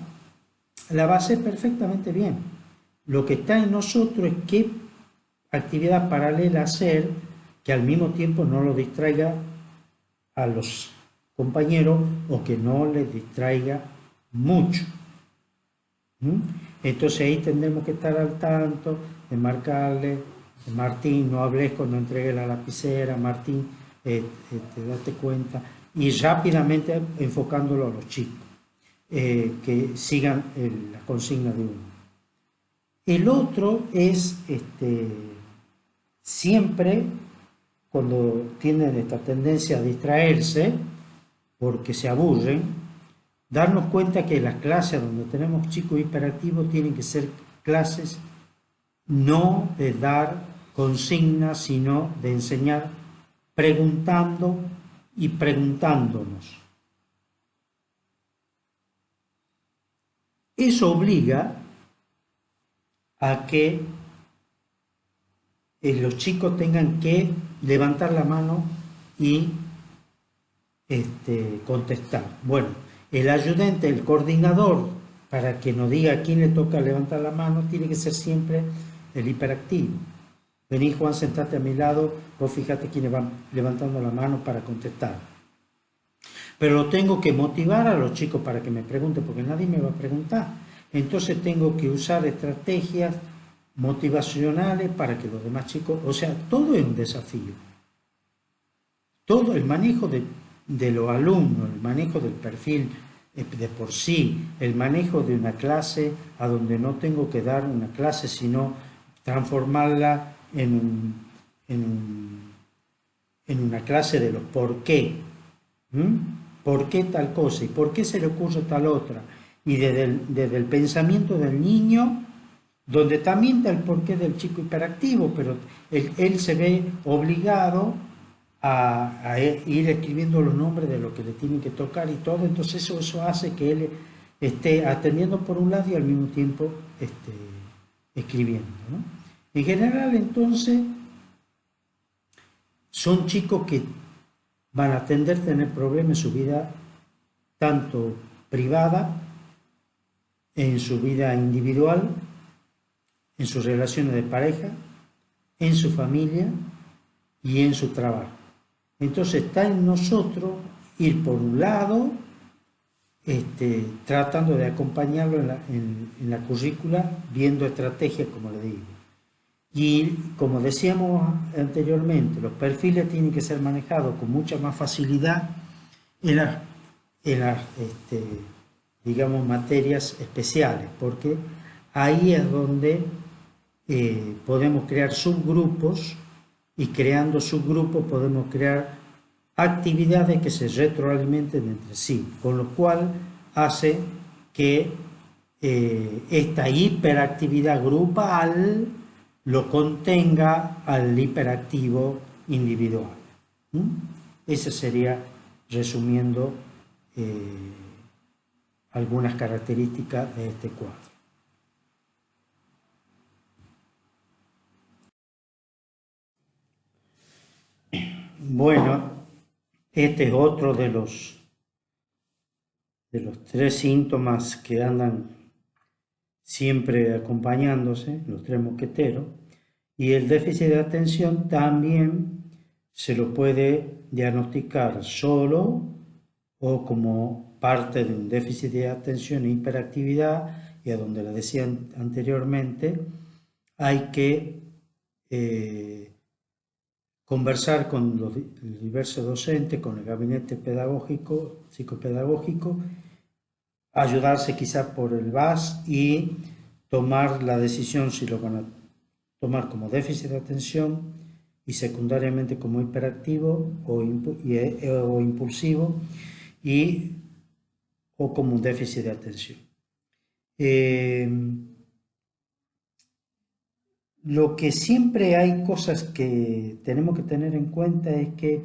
A: la va a hacer perfectamente bien. Lo que está en nosotros es qué actividad paralela hacer que al mismo tiempo no lo distraiga a los compañeros o que no les distraiga mucho. Entonces ahí tendremos que estar al tanto de marcarle: Martín, no hables cuando entregue la lapicera, Martín, date cuenta, y rápidamente enfocándolo a los chicos, que sigan la consigna de uno. El otro es siempre, cuando tienen esta tendencia a distraerse, porque se aburren, darnos cuenta que las clases donde tenemos chicos hiperactivos tienen que ser clases no de dar consignas, sino de enseñar preguntando y preguntándonos. Eso obliga a que los chicos tengan que levantar la mano y contestar. Bueno, el ayudante, el coordinador, para que nos diga a quién le toca levantar la mano, tiene que ser siempre el hiperactivo. Vení, Juan, sentate a mi lado, vos fíjate quiénes van levantando la mano para contestar. Pero lo tengo que motivar a los chicos para que me pregunten, porque nadie me va a preguntar. Entonces tengo que usar estrategias motivacionales para que los demás chicos, o sea, todo es un desafío. Todo el manejo de los alumnos, el manejo del perfil de por sí, el manejo de una clase a donde no tengo que dar una clase, sino transformarla en una clase de los por qué. ¿Por qué tal cosa? ¿Y por qué se le ocurre tal otra? Y desde el pensamiento del niño, donde también está el porqué del chico hiperactivo, pero él se ve obligado a ir escribiendo los nombres de lo que le tienen que tocar y todo. Entonces eso hace que él esté atendiendo por un lado y al mismo tiempo escribiendo, ¿no? En general, entonces, son chicos que van a tender a tener problemas en su vida, tanto privada, en su vida individual, en sus relaciones de pareja, en su familia y en su trabajo. Entonces está en nosotros ir por un lado tratando de acompañarlo en la currícula, viendo estrategias, como le digo. Y como decíamos anteriormente, los perfiles tienen que ser manejados con mucha más facilidad en las digamos, materias especiales, porque ahí es donde podemos crear subgrupos, y creando subgrupos podemos crear actividades que se retroalimenten entre sí, con lo cual hace que esta hiperactividad grupal lo contenga al hiperactivo individual. Ese sería, resumiendo, algunas características de este cuadro. Bueno, este es otro de los tres síntomas que andan siempre acompañándose, los tres mosqueteros, y el déficit de atención también se lo puede diagnosticar solo o como parte de un déficit de atención e hiperactividad, y a donde le decía anteriormente, hay que conversar con los diversos docentes, con el gabinete pedagógico, psicopedagógico, ayudarse quizás por el VAS y tomar la decisión si lo van a tomar como déficit de atención y secundariamente como hiperactivo o impulsivo o como un déficit de atención. Lo que siempre hay cosas que tenemos que tener en cuenta es que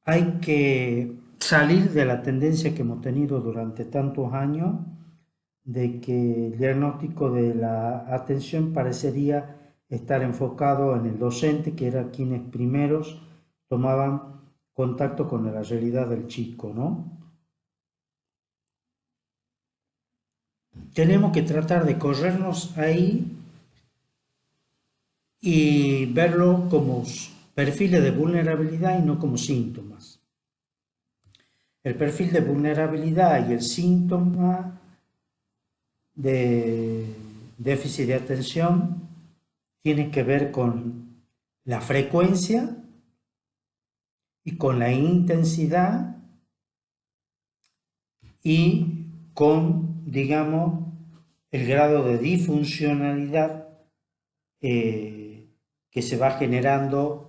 A: hay que salir de la tendencia que hemos tenido durante tantos años de que el diagnóstico de la atención parecería estar enfocado en el docente, que era quienes primeros tomaban contacto con la realidad del chico, ¿no? Tenemos que tratar de corrernos ahí y verlo como perfiles de vulnerabilidad y no como síntomas. El perfil de vulnerabilidad y el síntoma de déficit de atención tienen que ver con la frecuencia y con la intensidad y con, digamos, el grado de disfuncionalidad que se va generando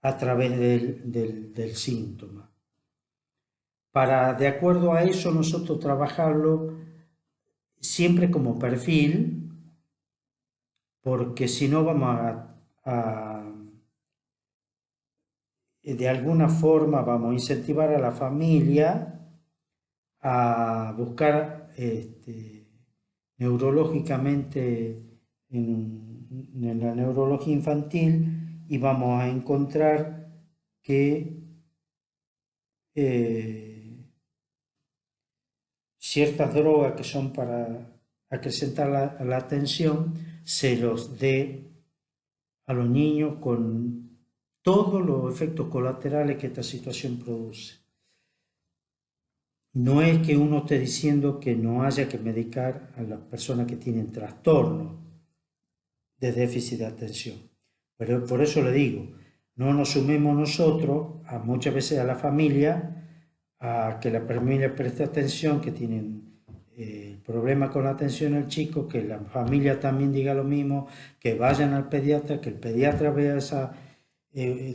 A: a través del síntoma. Para, de acuerdo a eso, nosotros trabajarlo siempre como perfil, porque si no vamos de alguna forma vamos a incentivar a la familia a buscar neurológicamente en la neurología infantil, y vamos a encontrar que ciertas drogas que son para acrecentar la atención se los dé a los niños con todos los efectos colaterales que esta situación produce. No es que uno esté diciendo que no haya que medicar a las personas que tienen trastorno de déficit de atención, pero por eso le digo, no nos sumemos nosotros muchas veces a la familia, a que la familia preste atención, que tienen problemas con la atención al chico, que la familia también diga lo mismo, que vayan al pediatra, que el pediatra vea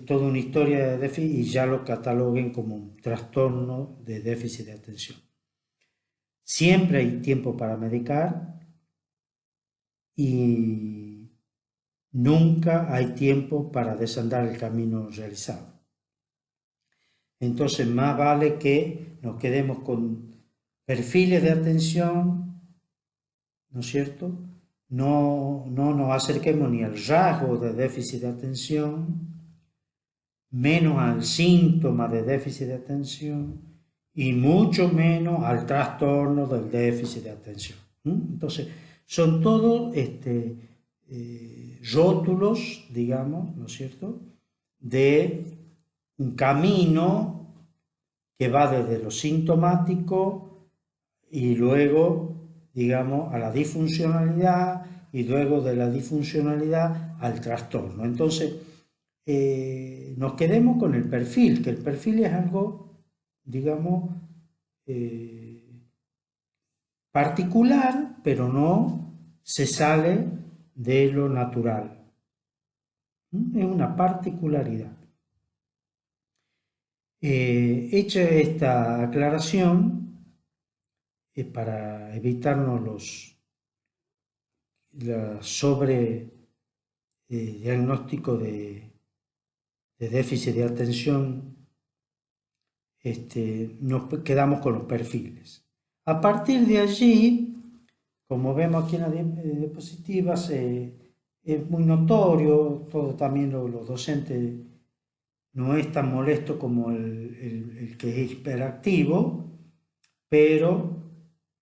A: toda una historia de déficit y ya lo cataloguen como un trastorno de déficit de atención. Siempre hay tiempo para medicar y nunca hay tiempo para desandar el camino realizado. Entonces, más vale que nos quedemos con perfiles de atención, ¿no es cierto? No nos acerquemos ni al rasgo de déficit de atención, menos al síntoma de déficit de atención y mucho menos al trastorno del déficit de atención. Entonces, son todos rótulos, digamos, ¿no es cierto?, de un camino que va desde lo sintomático y luego, digamos, a la disfuncionalidad y luego de la disfuncionalidad al trastorno. Entonces, nos quedemos con el perfil, que el perfil es algo, digamos, particular, pero no se sale de lo natural. Es una particularidad. Hecha esta aclaración, para evitarnos los sobre diagnóstico de déficit de atención, nos quedamos con los perfiles. A partir de allí, como vemos aquí en las diapositivas, es muy notorio, todo también los docentes no es tan molesto como el que es hiperactivo, pero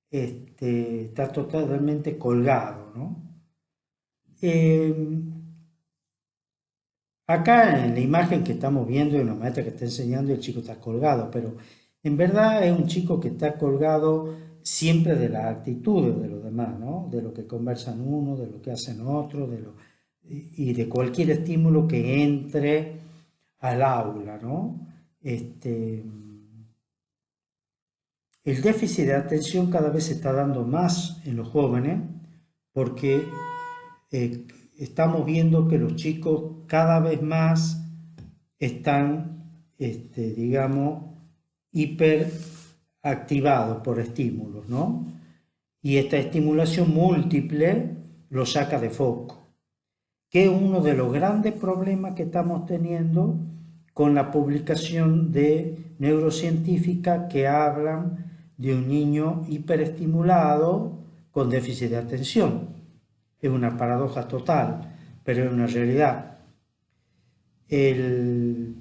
A: está totalmente colgado, ¿no? Acá en la imagen que estamos viendo hay una maestra que está enseñando y el chico está colgado, pero en verdad es un chico que está colgado siempre de las actitudes de los demás, ¿no? De lo que conversan uno, de lo que hacen otros, y de cualquier estímulo que entre al aula, ¿no? El déficit de atención cada vez se está dando más en los jóvenes porque estamos viendo que los chicos cada vez más están, digamos, hiperactivados por estímulos, ¿no? Y esta estimulación múltiple lo saca de foco, que es uno de los grandes problemas que estamos teniendo con la publicación de neurocientíficas que hablan de un niño hiperestimulado con déficit de atención. Es una paradoja total, pero es una realidad. El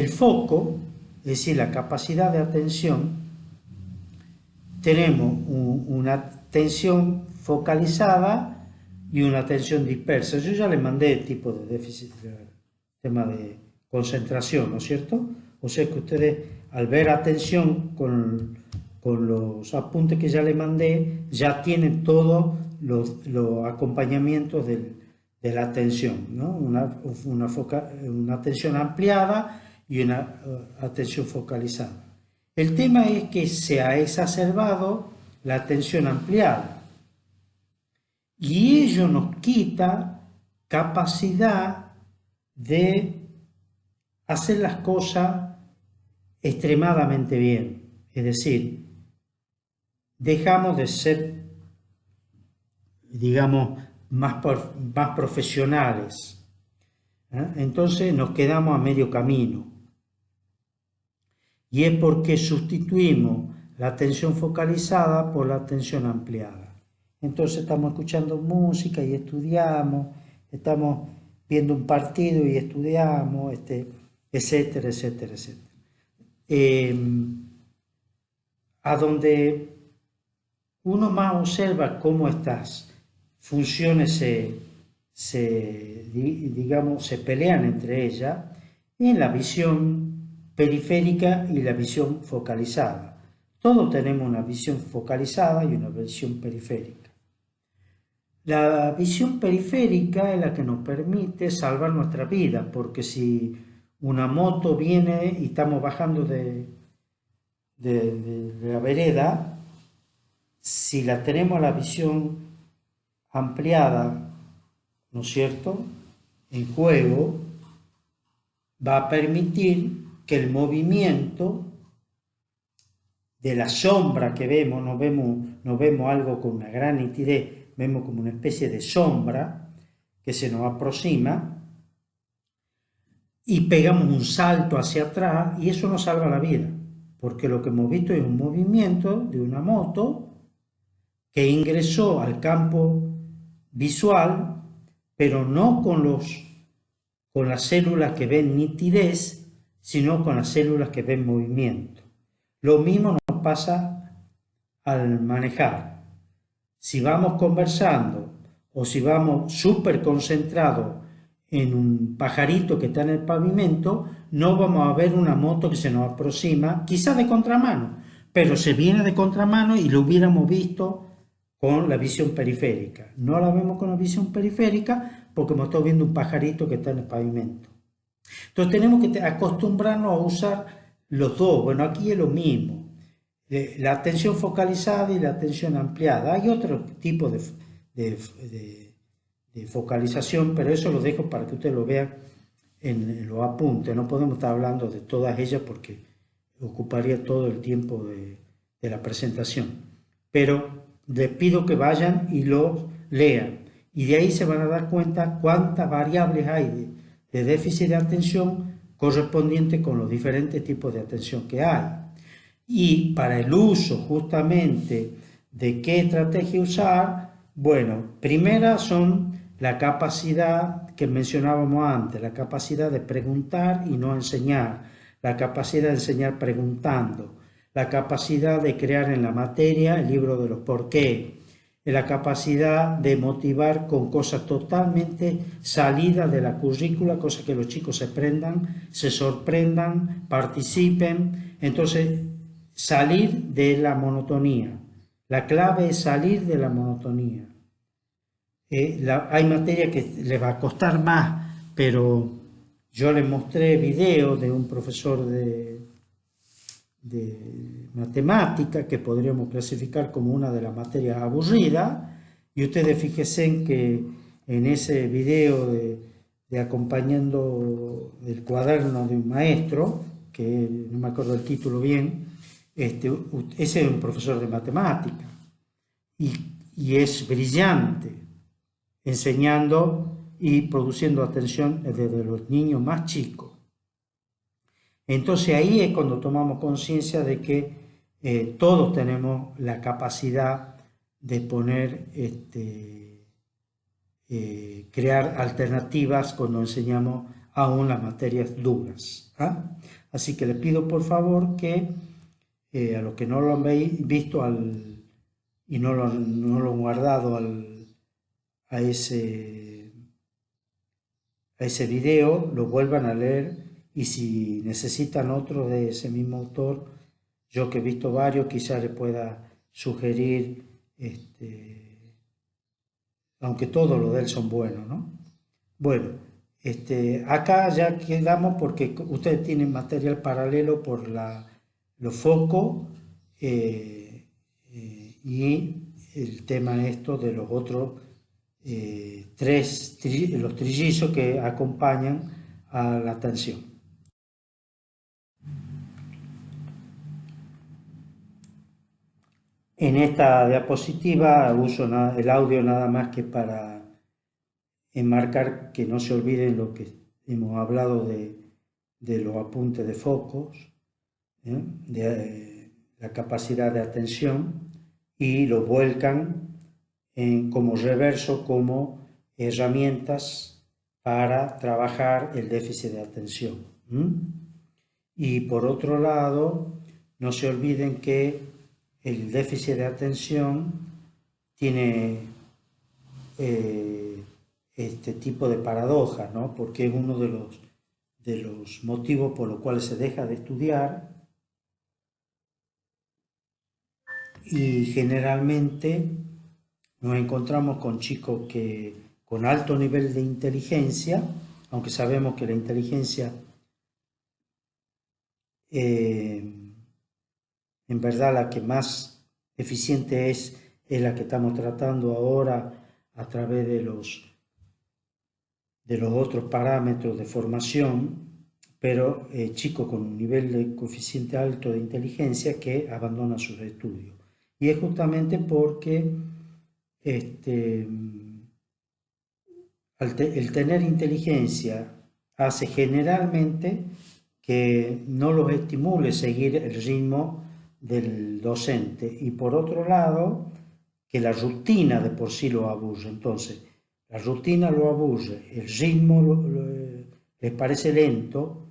A: foco, es decir, la capacidad de atención, tenemos una atención focalizada y una atención dispersa. Yo ya le mandé el tipo de déficit, tema de concentración, ¿no es cierto? O sea que ustedes, al ver atención con los apuntes que ya le mandé, ya tienen todos los acompañamientos de la atención, ¿no? Una atención ampliada y una atención focalizada. El tema es que se ha exacerbado la atención ampliada y ello nos quita capacidad de hacer las cosas extremadamente bien. Es decir, dejamos de ser, digamos, más profesionales. Entonces nos quedamos a medio camino. Y es porque sustituimos la atención focalizada por la atención ampliada. Entonces estamos escuchando música y estudiamos, estamos viendo un partido y estudiamos, etcétera, etcétera, etcétera. A donde uno más observa cómo estas funciones se pelean entre ellas en la visión periférica y la visión focalizada. Todos tenemos una visión focalizada y una visión periférica. La visión periférica es la que nos permite salvar nuestra vida, porque si una moto viene y estamos bajando de la vereda, si la tenemos la visión ampliada, ¿no es cierto?, en juego, va a permitir que el movimiento de la sombra que vemos, no vemos algo con una gran nitidez, vemos como una especie de sombra que se nos aproxima y pegamos un salto hacia atrás y eso nos salva la vida, porque lo que hemos visto es un movimiento de una moto que ingresó al campo visual, pero no con las células que ven nitidez, sino con las células que ven movimiento. Lo mismo nos pasa al manejar. Si vamos conversando o si vamos súper concentrados en un pajarito que está en el pavimento, no vamos a ver una moto que se nos aproxima, quizás de contramano, pero se viene de contramano y lo hubiéramos visto con la visión periférica. No la vemos con la visión periférica porque hemos estado viendo un pajarito que está en el pavimento. Entonces tenemos que acostumbrarnos a usar los dos. Bueno, aquí es lo mismo. La atención focalizada y la atención ampliada. Hay otro tipo de focalización, pero eso lo dejo para que ustedes lo vean en los apuntes. No podemos estar hablando de todas ellas porque ocuparía todo el tiempo de la presentación. Pero les pido que vayan y lo lean. Y de ahí se van a dar cuenta cuántas variables hay de déficit de atención correspondiente con los diferentes tipos de atención que hay. Y para el uso justamente de qué estrategia usar, bueno, primera son la capacidad que mencionábamos antes, la capacidad de preguntar y no enseñar, la capacidad de enseñar preguntando, la capacidad de crear en la materia el libro de los por qué, la capacidad de motivar con cosas totalmente salidas de la currícula, cosas que los chicos se prendan, se sorprendan, participen. Entonces, salir de la monotonía. La clave es salir de la monotonía. Hay materia que les va a costar más, pero yo les mostré videos de un profesor de matemática que podríamos clasificar como una de las materias aburridas, y ustedes fíjense en que en ese video de acompañando el cuaderno de un maestro, que no me acuerdo el título bien, ese es un profesor de matemática y es brillante enseñando y produciendo atención desde los niños más chicos. Entonces ahí es cuando tomamos conciencia de que todos tenemos la capacidad de poner, crear alternativas cuando enseñamos aún las materias duras. ¿Ah? Así que les pido por favor que a los que no lo han visto y no lo han guardado a ese video, lo vuelvan a leer, y si necesitan otro de ese mismo autor, yo que he visto varios, quizás les pueda sugerir, aunque todos los de él son buenos, ¿no? Bueno, acá ya quedamos porque ustedes tienen material paralelo por los focos y el tema esto de los otros los trillizos que acompañan a la atención. En esta diapositiva uso el audio nada más que para enmarcar que no se olviden lo que hemos hablado de los apuntes de focos, de la capacidad de atención, y lo vuelcan como reverso, como herramientas para trabajar el déficit de atención. Y por otro lado, no se olviden que el déficit de atención tiene este tipo de paradoja, ¿no? Porque es uno de los motivos por los cuales se deja de estudiar, y generalmente nos encontramos con chicos que con alto nivel de inteligencia, aunque sabemos que la inteligencia en verdad la que más eficiente es la que estamos tratando ahora a través de los otros parámetros de formación, pero chicos con un nivel de coeficiente alto de inteligencia que abandonan sus estudios. Y es justamente porque el tener inteligencia hace generalmente que no los estimule seguir el ritmo del docente, y por otro lado que la rutina de por sí lo aburre. Entonces la rutina lo aburre, el ritmo les parece lento,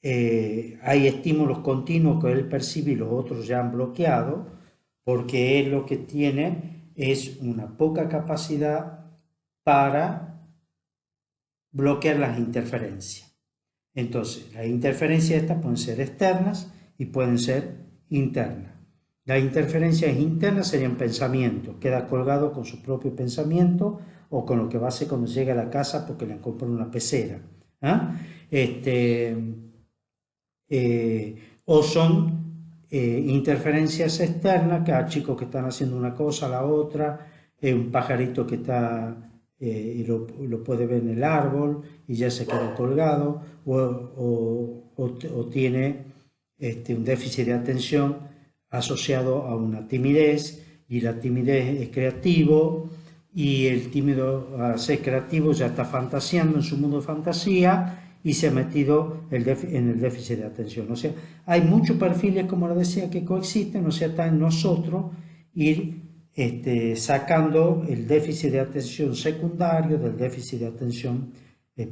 A: hay estímulos continuos que él percibe y los otros ya han bloqueado, porque él lo que tiene es una poca capacidad para bloquear las interferencias. Entonces, las interferencias estas pueden ser externas y pueden ser internas. Las interferencias internas serían pensamientos, queda colgado con su propio pensamiento o con lo que va a hacer cuando llega a la casa porque le han comprado una pecera. O son interferencias externas, que hay chicos que están haciendo una cosa, la otra, un pajarito que está y lo puede ver en el árbol y ya se quedó colgado, o tiene un déficit de atención asociado a una timidez, y la timidez es creativo, y el tímido al ser creativo ya está fantaseando en su mundo de fantasía y se ha metido en el déficit de atención. O sea, hay muchos perfiles, como lo decía, que coexisten, o sea, está en nosotros ir sacando el déficit de atención secundario del déficit de atención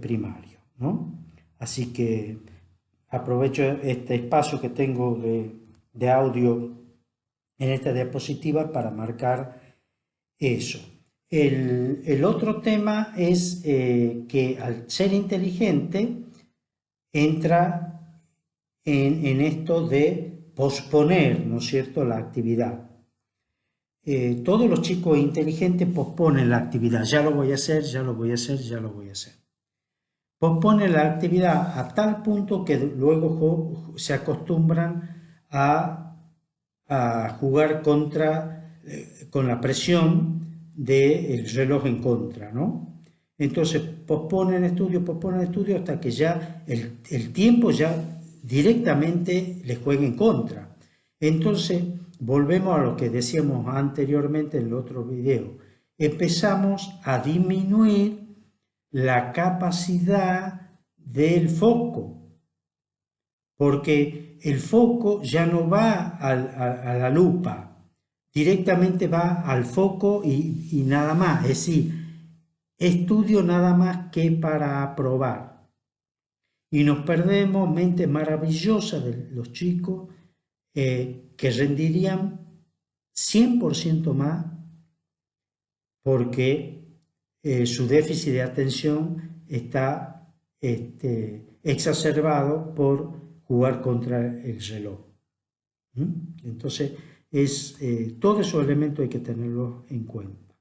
A: primario, ¿no? Así que aprovecho este espacio que tengo de audio en esta diapositiva para marcar eso. El otro tema es que al ser inteligente entra en esto de posponer, ¿no es cierto?, la actividad. Todos los chicos inteligentes posponen la actividad, ya lo voy a hacer, ya lo voy a hacer, ya lo voy a hacer. Posponen la actividad a tal punto que luego se acostumbran a jugar con la presión del reloj en contra, ¿no? Entonces posponen estudio hasta que ya el tiempo ya directamente les juega en contra. Entonces volvemos a lo que decíamos anteriormente en el otro video. Empezamos a disminuir la capacidad del foco, porque el foco ya no va a la lupa, directamente va al foco y nada más, es decir, estudio nada más que para aprobar. Y nos perdemos mentes maravillosas de los chicos que rendirían 100% más porque su déficit de atención está exacerbado por jugar contra el reloj. Entonces, todos esos elementos hay que tenerlos en cuenta.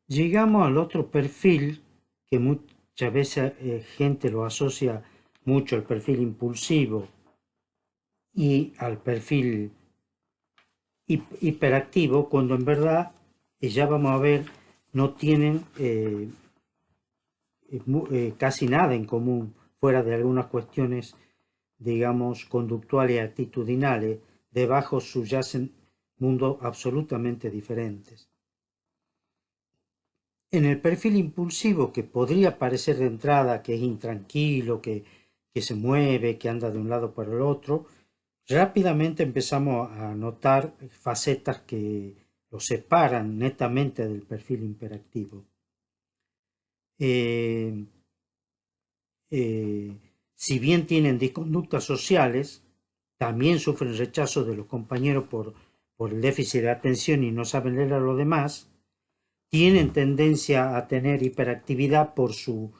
A: Llegamos al otro perfil que muchas veces gente lo asocia mucho al perfil impulsivo y al perfil hiperactivo, cuando en verdad, ya vamos a ver, no tienen casi nada en común, fuera de algunas cuestiones, digamos, conductuales y actitudinales. Debajo subyacen mundos absolutamente diferentes. En el perfil impulsivo, que podría parecer de entrada que es intranquilo, que se mueve, que anda de un lado para el otro, rápidamente empezamos a notar facetas que lo separan netamente del perfil hiperactivo. Si bien tienen disconductas sociales, también sufren rechazo de los compañeros por el déficit de atención y no saben leer a los demás. Tienen tendencia a tener hiperactividad por su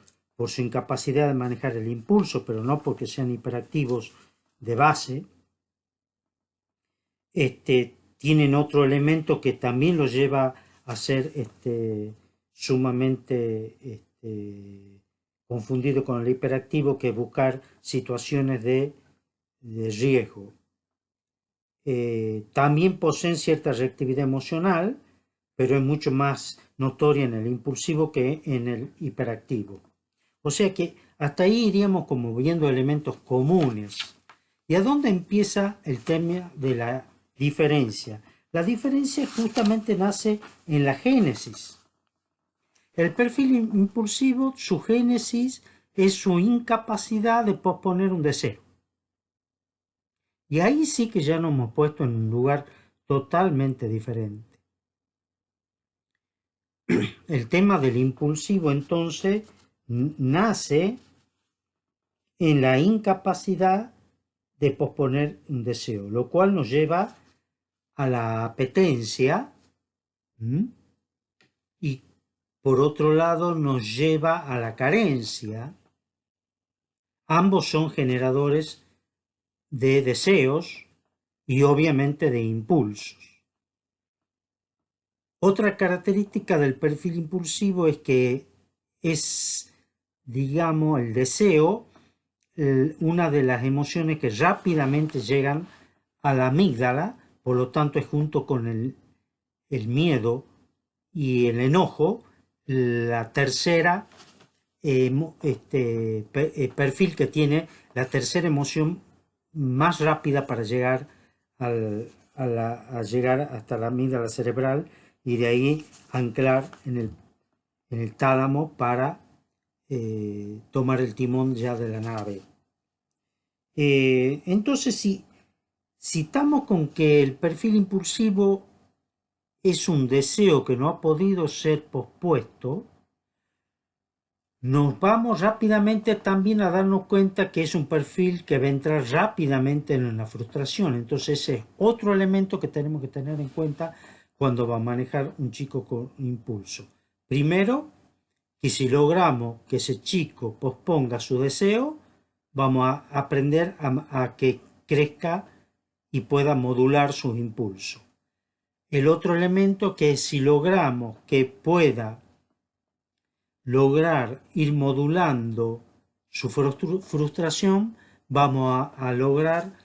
A: incapacidad de manejar el impulso, pero no porque sean hiperactivos de base. Tienen otro elemento que también los lleva a ser sumamente confundido con el hiperactivo, que es buscar situaciones de riesgo. También poseen cierta reactividad emocional, pero es mucho más notoria en el impulsivo que en el hiperactivo. O sea que hasta ahí iríamos como viendo elementos comunes. ¿Y a dónde empieza el tema de la diferencia? La diferencia justamente nace en la génesis. El perfil impulsivo, su génesis es su incapacidad de posponer un deseo. Y ahí sí que ya nos hemos puesto en un lugar totalmente diferente. El tema del impulsivo entonces nace en la incapacidad de posponer un deseo, lo cual nos lleva a la apetencia, ¿Mm? Y por otro lado nos lleva a la carencia. Ambos son generadores de deseos y obviamente de impulsos. Otra característica del perfil impulsivo es que es, digamos, el deseo, una de las emociones que rápidamente llegan a la amígdala, por lo tanto es junto con el miedo y el enojo, la tercera perfil que tiene la tercera emoción más rápida para llegar a llegar hasta la amígdala cerebral y de ahí anclar en el tálamo para tomar el timón ya de la nave. Entonces, si estamos con que el perfil impulsivo es un deseo que no ha podido ser pospuesto, nos vamos rápidamente también a darnos cuenta que es un perfil que va a entrar rápidamente en la frustración. Entonces ese es otro elemento que tenemos que tener en cuenta cuando va a manejar un chico con impulso. Primero, que si logramos que ese chico posponga su deseo, vamos a aprender a que crezca y pueda modular sus impulsos. El otro elemento que es si logramos que pueda lograr ir modulando su frustración, vamos a lograr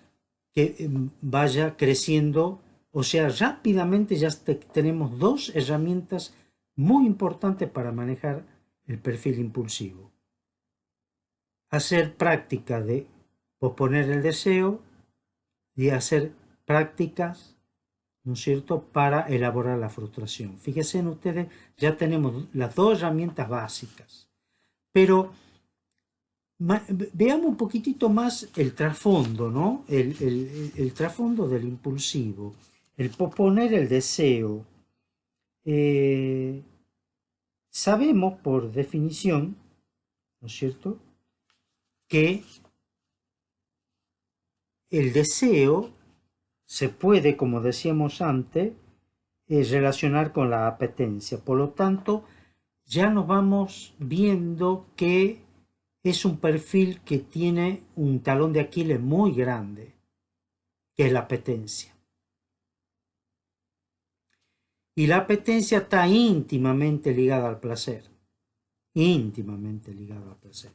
A: que vaya creciendo, o sea, rápidamente ya tenemos dos herramientas muy importantes para manejar el perfil impulsivo. Hacer práctica de posponer el deseo y hacer prácticas, ¿no es cierto?, para elaborar la frustración. Fíjense en ustedes, ya tenemos las dos herramientas básicas. Pero veamos un poquitito más el trasfondo, ¿no? El trasfondo del impulsivo, el posponer el deseo. Sabemos por definición, ¿no es cierto?, que el deseo se puede, como decíamos antes, relacionar con la apetencia. Por lo tanto, ya nos vamos viendo que es un perfil que tiene un talón de Aquiles muy grande, que es la apetencia. Y la apetencia está íntimamente ligada al placer, íntimamente ligada al placer.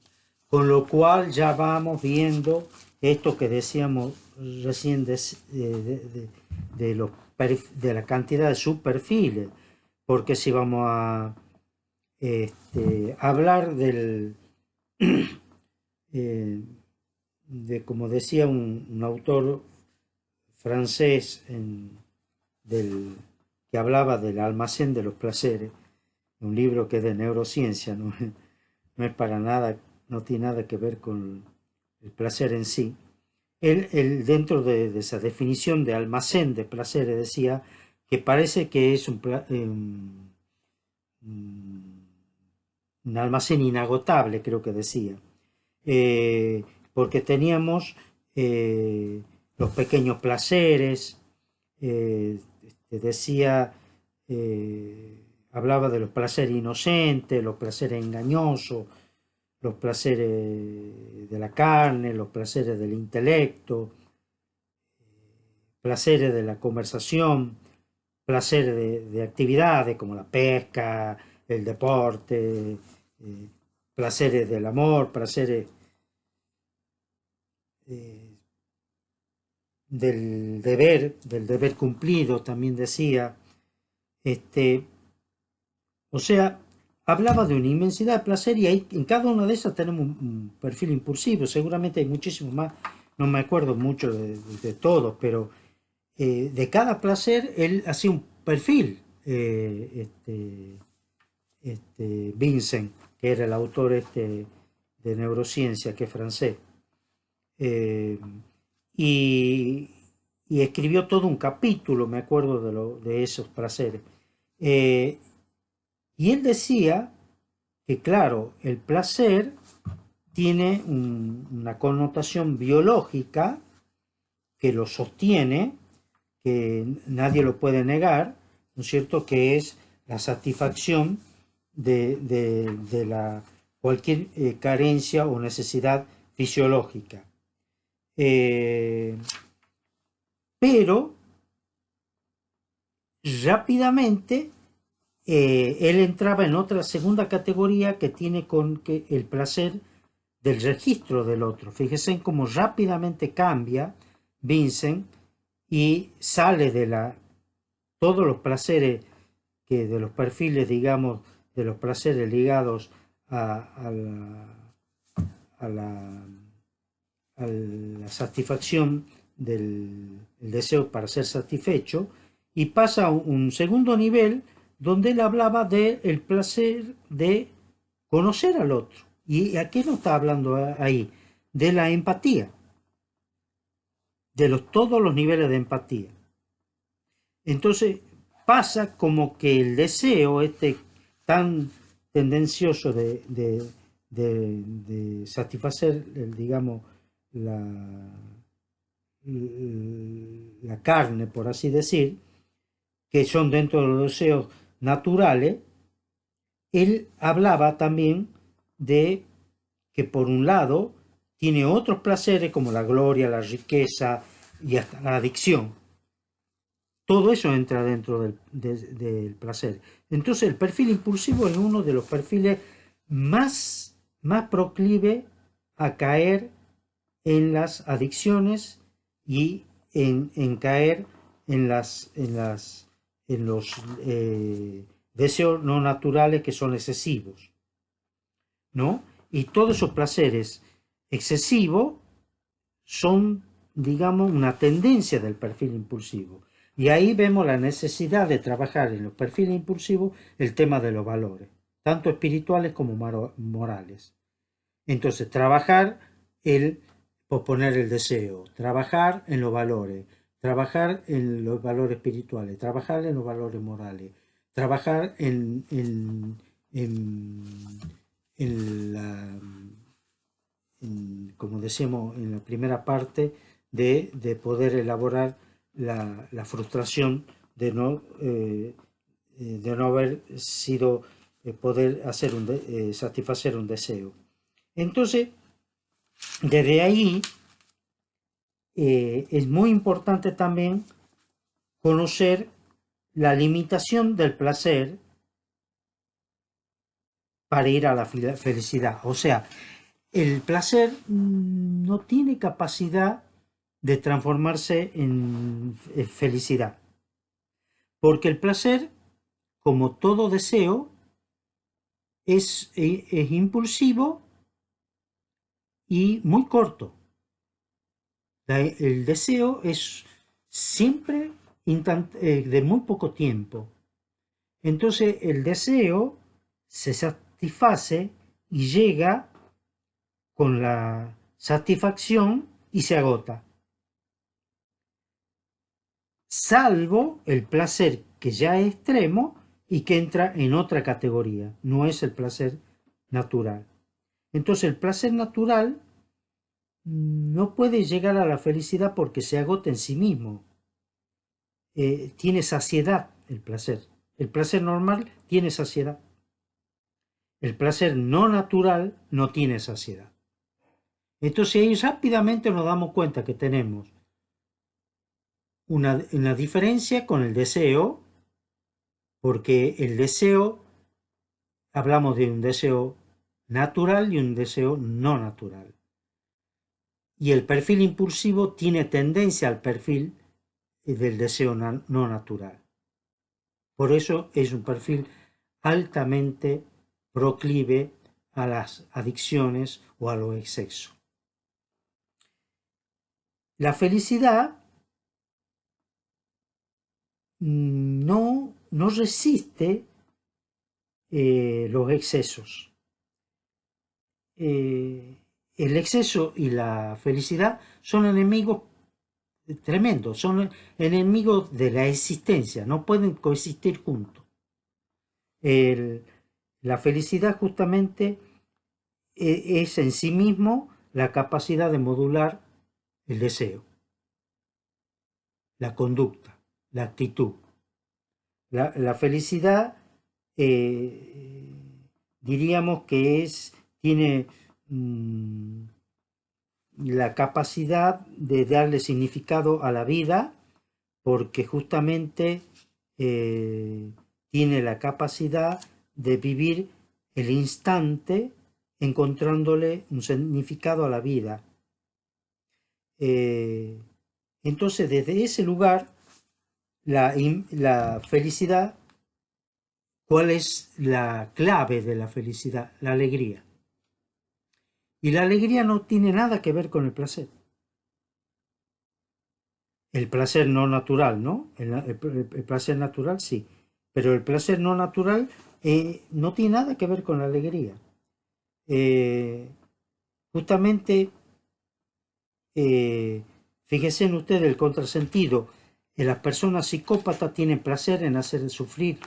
A: Con lo cual ya vamos viendo esto que decíamos recién de la cantidad de subperfiles, porque si vamos a hablar de como decía un autor francés que hablaba del almacén de los placeres, un libro que es de neurociencia, no, no es para nada, no tiene nada que ver con el placer en sí. Él dentro de esa definición de almacén de placeres decía que parece que es un almacén inagotable, creo que decía, porque teníamos los pequeños placeres, decía, hablaba de los placeres inocentes, los placeres engañosos, los placeres de la carne, los placeres del intelecto, placeres de la conversación, placeres de actividades como la pesca, el deporte, placeres del amor, placeres del deber cumplido, también decía. O sea, hablaba de una inmensidad de placer y ahí, en cada una de esas tenemos un perfil impulsivo. Seguramente hay muchísimos más, no me acuerdo mucho de todos, pero de cada placer él hacía un perfil. Vincent, que era el autor de neurociencia, que es francés. Y, y escribió todo un capítulo, me acuerdo de esos placeres. Y él decía que, claro, el placer tiene una connotación biológica que lo sostiene, que nadie lo puede negar, ¿no es cierto?, que es la satisfacción de cualquier carencia o necesidad fisiológica. Pero rápidamente él entraba en otra segunda categoría que tiene con que el placer del registro del otro. Fíjense en cómo rápidamente cambia Vincent y sale de todos los placeres de los perfiles, digamos, de los placeres ligados a a la, a la satisfacción del deseo para ser satisfecho, y pasa a un segundo nivel donde él hablaba del placer de conocer al otro. ¿Y a qué no está hablando ahí? De la empatía, de todos los niveles de empatía. Entonces pasa como que el deseo tan tendencioso de satisfacer, digamos, la carne, por así decir, que son dentro de los deseos naturales, él hablaba también de que por un lado tiene otros placeres como la gloria, la riqueza y hasta la adicción. Todo eso entra dentro del placer. Entonces el perfil impulsivo es uno de los perfiles más proclive a caer en las adicciones y en caer en los deseos no naturales que son excesivos, ¿no? Y todos esos placeres excesivos son, digamos, una tendencia del perfil impulsivo. Y ahí vemos la necesidad de trabajar en los perfiles impulsivos el tema de los valores, tanto espirituales como morales. Entonces, trabajar el posponer el deseo, trabajar en los valores, trabajar en los valores espirituales, trabajar en los valores morales, trabajar en la, como decíamos en la primera parte, de poder elaborar la frustración de no haber sido, poder hacer satisfacer un deseo. Entonces, desde ahí es muy importante también conocer la limitación del placer para ir a la felicidad. O sea, el placer no tiene capacidad de transformarse en felicidad. Porque el placer, como todo deseo, es impulsivo y muy corto. El deseo es siempre de muy poco tiempo. Entonces el deseo se satisface y llega con la satisfacción y se agota. Salvo el placer que ya es extremo y que entra en otra categoría, no es el placer natural. Entonces el placer natural no puede llegar a la felicidad porque se agota en sí mismo. Tiene saciedad el placer. El placer normal tiene saciedad. El placer no natural no tiene saciedad. Entonces ahí rápidamente nos damos cuenta que tenemos una diferencia con el deseo, porque el deseo, hablamos de un deseo natural y un deseo no natural. Y el perfil impulsivo tiene tendencia al perfil del deseo no natural. Por eso es un perfil altamente proclive a las adicciones o a los excesos. La felicidad no resiste los excesos. El exceso y la felicidad son enemigos tremendos, son enemigos de la existencia, no pueden coexistir juntos. La felicidad justamente es en sí mismo la capacidad de modular el deseo, la conducta, la actitud. La felicidad diríamos que tiene la capacidad de darle significado a la vida porque justamente tiene la capacidad de vivir el instante encontrándole un significado a la vida. Eh, entonces, desde ese lugar, la felicidad, ¿cuál es la clave de la felicidad? La alegría. Y la alegría no tiene nada que ver con el placer. El placer no natural, ¿no? El placer natural sí, pero el placer no natural no tiene nada que ver con la alegría. Eh, justamente, fíjense en ustedes el contrasentido. Las personas psicópatas tienen placer en hacer sufrir.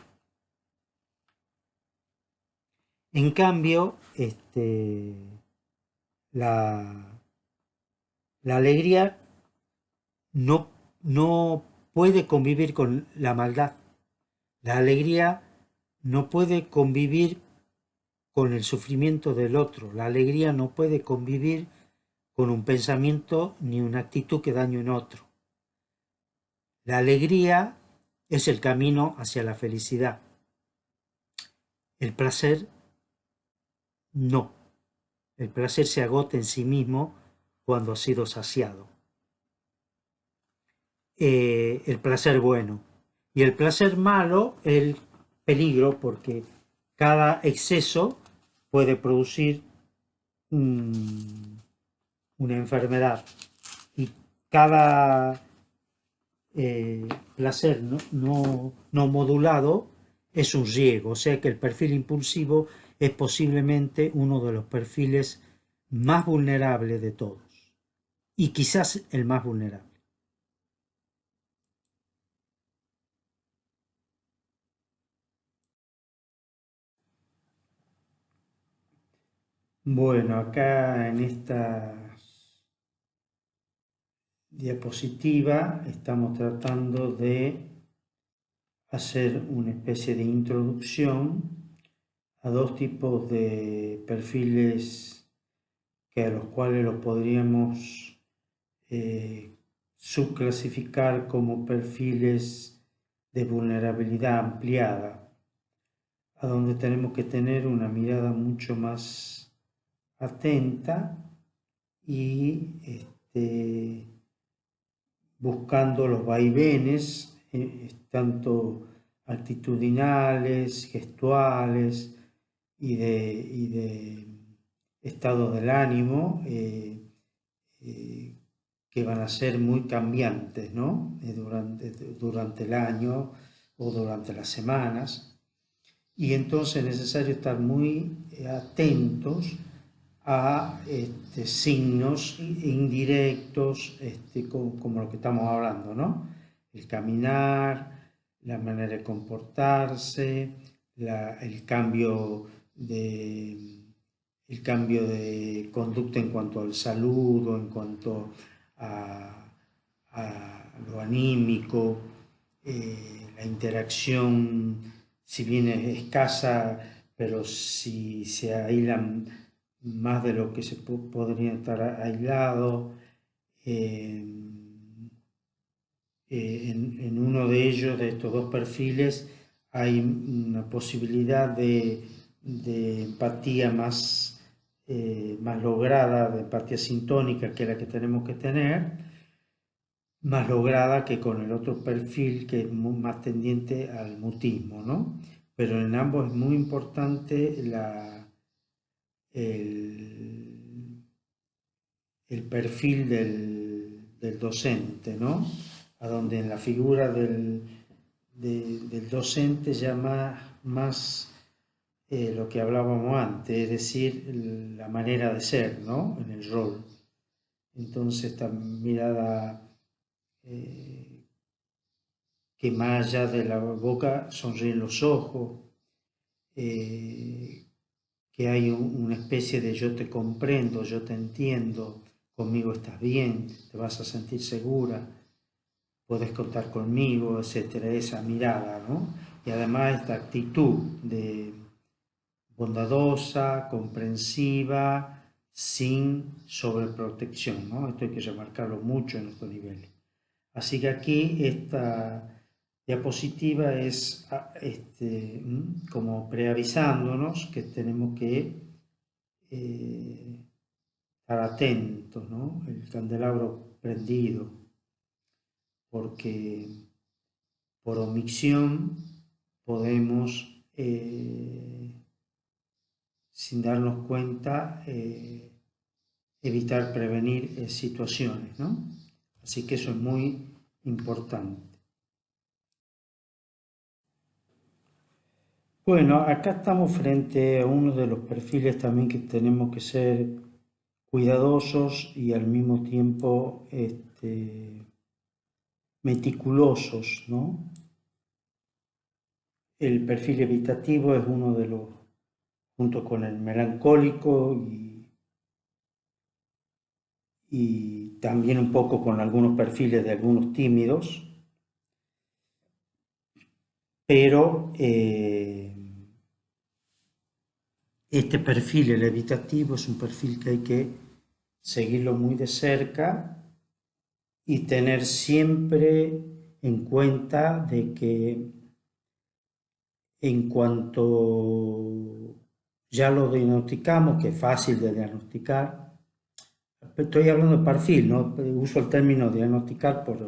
A: En cambio, la, la alegría no, no puede convivir con la maldad. La alegría no puede convivir con el sufrimiento del otro. La alegría no puede convivir con un pensamiento ni una actitud que dañe en otro. La alegría es el camino hacia la felicidad. El placer no. El placer se agota en sí mismo cuando ha sido saciado. El placer bueno. Y el placer malo, el peligro, porque cada exceso puede producir una enfermedad. Y cada placer no modulado es un riesgo. O sea que el perfil impulsivo es posiblemente uno de los perfiles más vulnerables de todos. Y quizás el más vulnerable. Bueno, acá en esta diapositiva estamos tratando de hacer una especie de introducción a dos tipos de perfiles que a los cuales los podríamos subclasificar como perfiles de vulnerabilidad ampliada, a donde tenemos que tener una mirada mucho más atenta y buscando los vaivenes, tanto actitudinales, gestuales y de estado del ánimo, que van a ser muy cambiantes, ¿no? Durante el año o durante las semanas. Y entonces es necesario estar muy atentos a signos indirectos, como lo que estamos hablando, ¿no? El caminar, la manera de comportarse, el cambio de conducta en cuanto al saludo, en cuanto a lo anímico, la interacción, si bien es escasa, pero si se aíslan más de lo que se podría estar aislado. En uno de ellos, de estos dos perfiles, hay una posibilidad de empatía más lograda, de empatía sintónica, que es la que tenemos que tener, más lograda que con el otro perfil, que es más tendiente al mutismo, ¿no? Pero en ambos es muy importante el perfil del docente, ¿no? A donde en la figura del docente ya más lo que hablábamos antes, es decir, la manera de ser, ¿no? En el rol. Entonces, esta mirada que más allá de la boca sonríen los ojos, que hay una especie de yo te comprendo, yo te entiendo, conmigo estás bien, te vas a sentir segura, puedes contar conmigo, etcétera, esa mirada, ¿no? y además esta actitud de bondadosa, comprensiva, sin sobreprotección, ¿no? Esto hay que remarcarlo mucho en estos niveles. Así que aquí esta diapositiva es como preavisándonos que tenemos que estar atentos, ¿no? El candelabro prendido, porque por omisión podemos, sin darnos cuenta, evitar prevenir situaciones, ¿no? Así que eso es muy importante. Bueno, acá estamos frente a uno de los perfiles también que tenemos que ser cuidadosos y al mismo tiempo meticulosos, ¿no? El perfil evitativo es uno de los, junto con el melancólico y también un poco con algunos perfiles de algunos tímidos, pero este perfil, el evitativo, es un perfil que hay que seguirlo muy de cerca y tener siempre en cuenta de que en cuanto ya lo diagnosticamos, que es fácil de diagnosticar, estoy hablando de perfil, ¿no? Uso el término diagnosticar por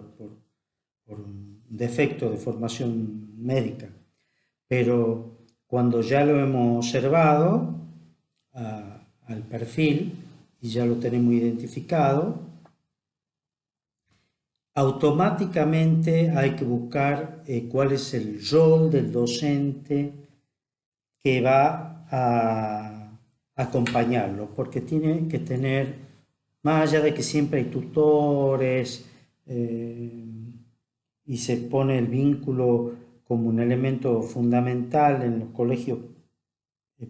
A: un defecto de formación médica, pero cuando ya lo hemos observado al perfil y ya lo tenemos identificado, automáticamente hay que buscar cuál es el rol del docente que va a acompañarlo, porque tiene que tener, más allá de que siempre hay tutores y se pone el vínculo como un elemento fundamental en los colegios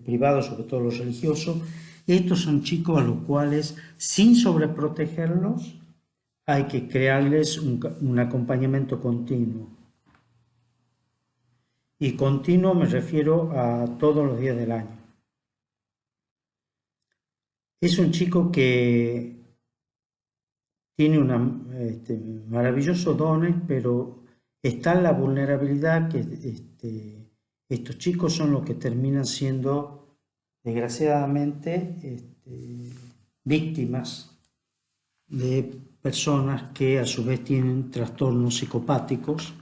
A: privados, sobre todo los religiosos, estos son chicos a los cuales, sin sobreprotegerlos, hay que crearles un acompañamiento continuo. Y continuo me refiero a todos los días del año. Es un chico que tiene maravillosos dones, pero está en la vulnerabilidad que estos chicos son los que terminan siendo, desgraciadamente, víctimas de personas que a su vez tienen trastornos psicopáticos,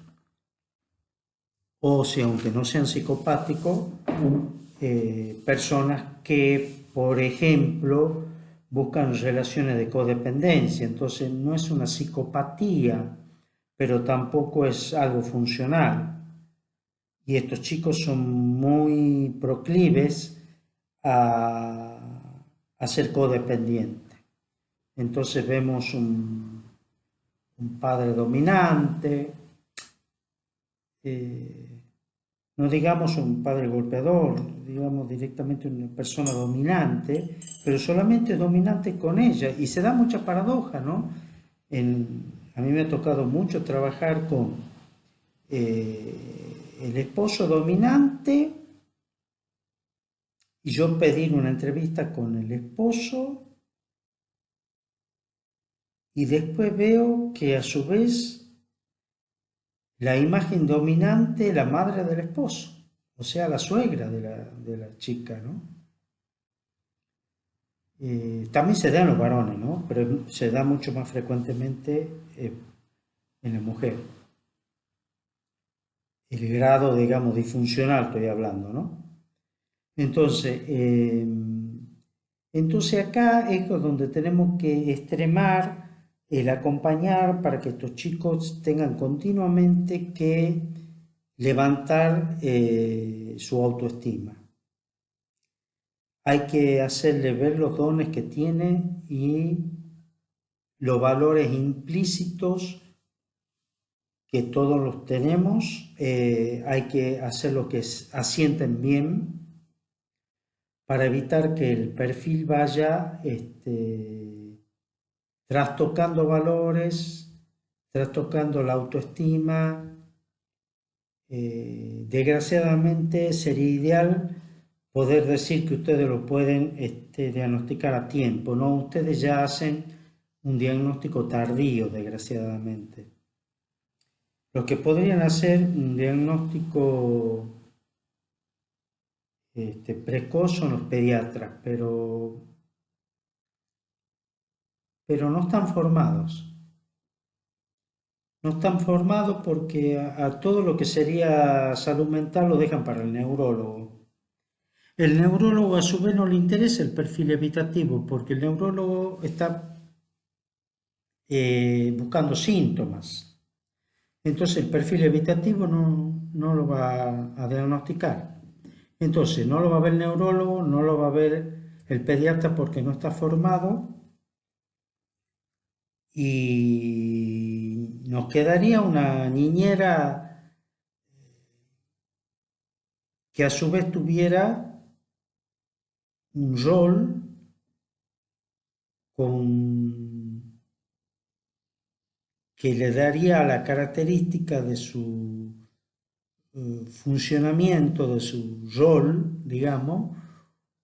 A: o si aunque no sean psicopáticos, personas que, por ejemplo, buscan relaciones de codependencia. Entonces no es una psicopatía, pero tampoco es algo funcional. Y estos chicos son muy proclives a ser codependientes. Entonces vemos un padre dominante, no digamos un padre golpeador, digamos directamente una persona dominante, pero solamente dominante con ella. Y se da mucha paradoja, ¿no? A mí me ha tocado mucho trabajar con el esposo dominante y yo pedir una entrevista con el esposo y después veo que a su vez la imagen dominante, la madre del esposo, o sea, la suegra de la chica, ¿no? También se da en los varones, ¿no? Pero se da mucho más frecuentemente en la mujer. El grado, digamos, disfuncional estoy hablando, ¿no? Entonces, entonces acá es donde tenemos que extremar el acompañar para que estos chicos tengan continuamente que levantar su autoestima. Hay que hacerle ver los dones que tiene y los valores implícitos que todos los tenemos. Hay que hacer lo que asienten bien para evitar que el perfil vaya trastocando valores, trastocando la autoestima, desgraciadamente sería ideal poder decir que ustedes lo pueden diagnosticar a tiempo, ¿no? Ustedes ya hacen un diagnóstico tardío, desgraciadamente. Los que podrían hacer un diagnóstico precoz son los pediatras, pero no están formados. No están formados porque a todo lo que sería salud mental lo dejan para el neurólogo. El neurólogo a su vez no le interesa el perfil evitativo porque el neurólogo está buscando síntomas. Entonces el perfil evitativo no lo va a diagnosticar. Entonces no lo va a ver el neurólogo, no lo va a ver el pediatra porque no está formado y nos quedaría una niñera que a su vez tuviera un rol que le daría la característica de su funcionamiento, de su rol, digamos,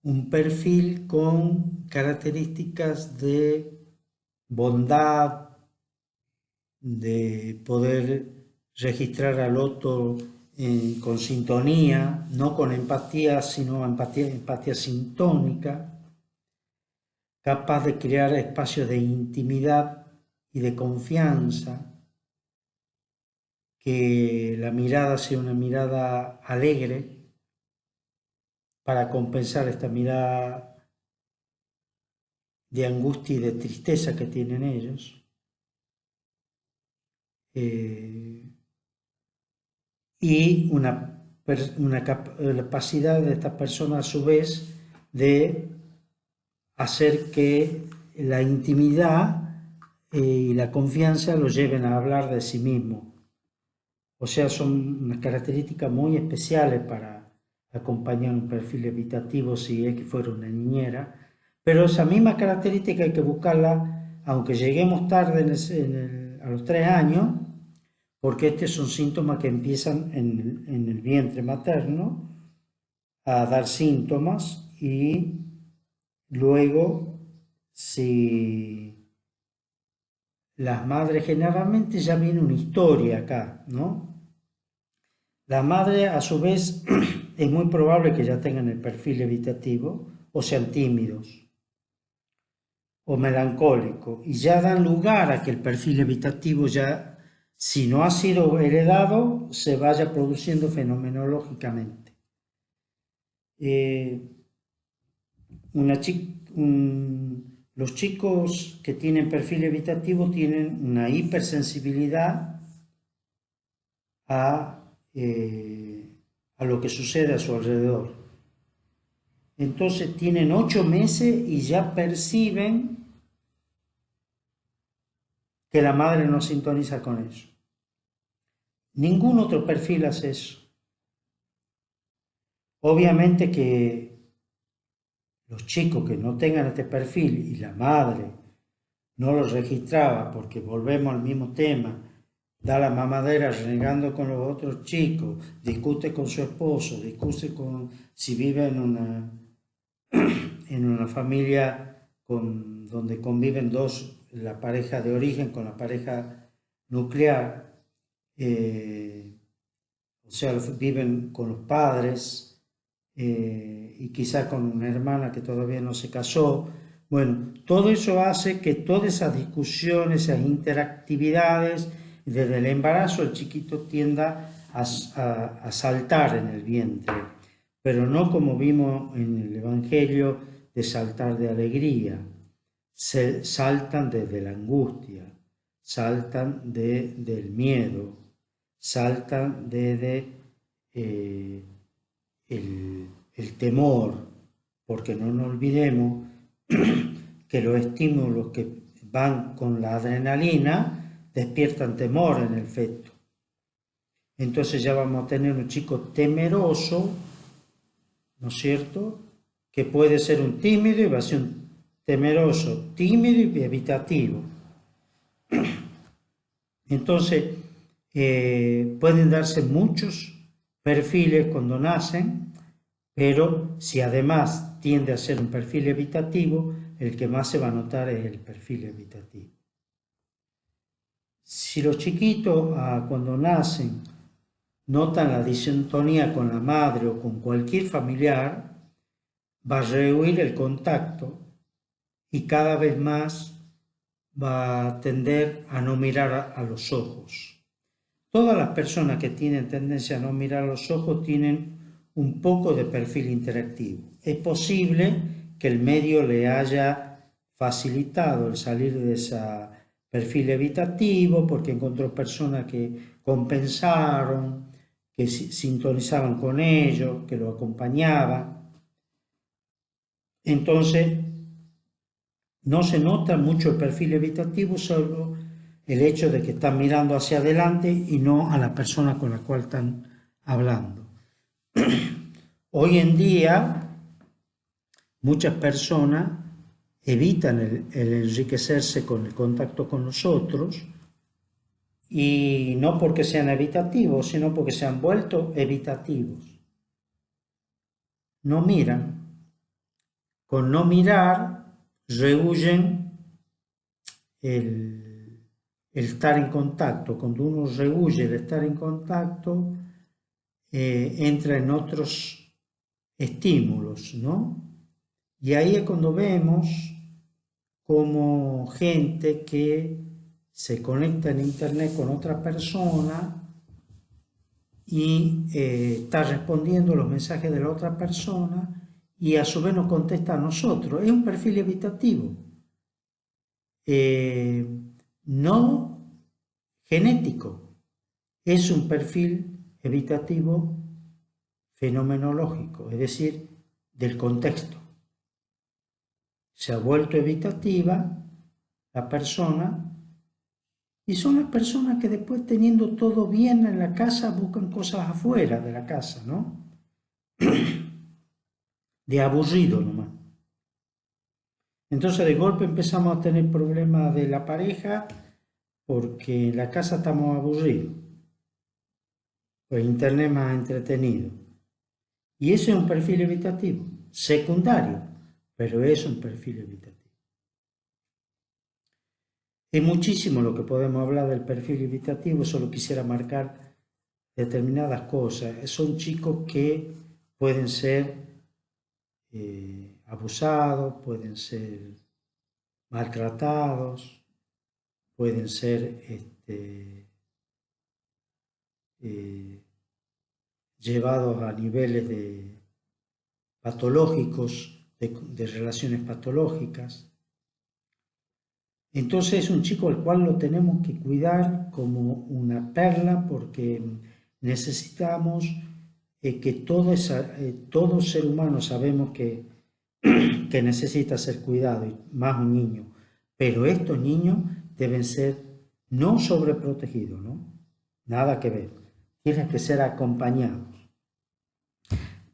A: un perfil con características de bondad, de poder registrar al otro con sintonía, no con empatía, sino empatía sintónica, capaz de crear espacios de intimidad y de confianza, que la mirada sea una mirada alegre para compensar esta mirada de angustia y de tristeza que tienen ellos. Y una capacidad de esta persona a su vez de hacer que la intimidad y la confianza lo lleven a hablar de sí mismo. O sea, son unas características muy especiales para acompañar un perfil evitativo si es que fuera una niñera. Pero esa misma característica hay que buscarla, aunque lleguemos tarde a los 3 años, porque estos son síntomas que empiezan en el vientre materno a dar síntomas y luego, si las madres generalmente ya viene una historia acá, ¿no? La madre, a su vez, es muy probable que ya tengan el perfil evitativo o sean tímidos o melancólicos y ya dan lugar a que el perfil evitativo ya, si no ha sido heredado, se vaya produciendo fenomenológicamente. Los chicos que tienen perfil evitativo tienen una hipersensibilidad a lo que sucede a su alrededor. Entonces tienen 8 meses y ya perciben que la madre no sintoniza con eso. Ningún otro perfil hace eso. Obviamente que los chicos que no tengan este perfil y la madre no lo registraba, porque volvemos al mismo tema, da la mamadera renegando con los otros chicos, discute con su esposo, discute con si vive en una familia donde conviven la pareja de origen con la pareja nuclear, o sea, viven con los padres y quizá con una hermana que todavía no se casó. Bueno, todo eso hace que todas esas discusiones, esas interactividades, desde el embarazo el chiquito tienda a saltar en el vientre, pero no como vimos en el Evangelio de saltar de alegría, saltan desde la angustia, saltan del miedo, saltan desde el temor, porque no nos olvidemos que los estímulos que van con la adrenalina despiertan temor en el feto. Entonces ya vamos a tener un chico temeroso, ¿no es cierto? Que puede ser un tímido y va a ser un temeroso, tímido y evitativo. Entonces pueden darse muchos perfiles cuando nacen, pero si además tiende a ser un perfil evitativo, el que más se va a notar es el perfil evitativo. Si los chiquitos cuando nacen notan la disintonía con la madre o con cualquier familiar, va a rehuir el contacto y cada vez más va a tender a no mirar a los ojos. Todas las personas que tienen tendencia a no mirar a los ojos tienen un poco de perfil interactivo. Es posible que el medio le haya facilitado el salir de ese perfil evitativo porque encontró personas que compensaron, que sintonizaban con ellos, que lo acompañaban. Entonces, no se nota mucho el perfil evitativo, solo el hecho de que están mirando hacia adelante y no a la persona con la cual están hablando. Hoy en día, muchas personas evitan el enriquecerse con el contacto con los otros, y no porque sean evitativos, sino porque se han vuelto evitativos. No miran. Con no mirar, rehuyen el estar en contacto. Cuando uno rehuye el estar en contacto, entra en otros estímulos, ¿no? Y ahí es cuando vemos como gente que se conecta en internet con otra persona y está respondiendo los mensajes de la otra persona y a su vez nos contesta a nosotros. Es un perfil evitativo. No genético, es un perfil evitativo fenomenológico, es decir, del contexto. Se ha vuelto evitativa la persona y son las personas que después, teniendo todo bien en la casa, buscan cosas afuera de la casa, ¿no? De aburrido nomás. Entonces de golpe empezamos a tener problemas de la pareja porque en la casa estamos aburridos, pues internet más entretenido. Y ese es un perfil evitativo, secundario, pero es un perfil evitativo. Es muchísimo lo que podemos hablar del perfil evitativo, solo quisiera marcar determinadas cosas. Son chicos que pueden ser abusados, pueden ser maltratados, pueden ser llevados a niveles patológicos, de relaciones patológicas. Entonces es un chico al cual lo tenemos que cuidar como una perla porque necesitamos que todo ser humano sabemos que necesita ser cuidado, y más un niño. Pero estos niños deben ser no sobreprotegidos, ¿no? Nada que ver. Tienen que ser acompañados.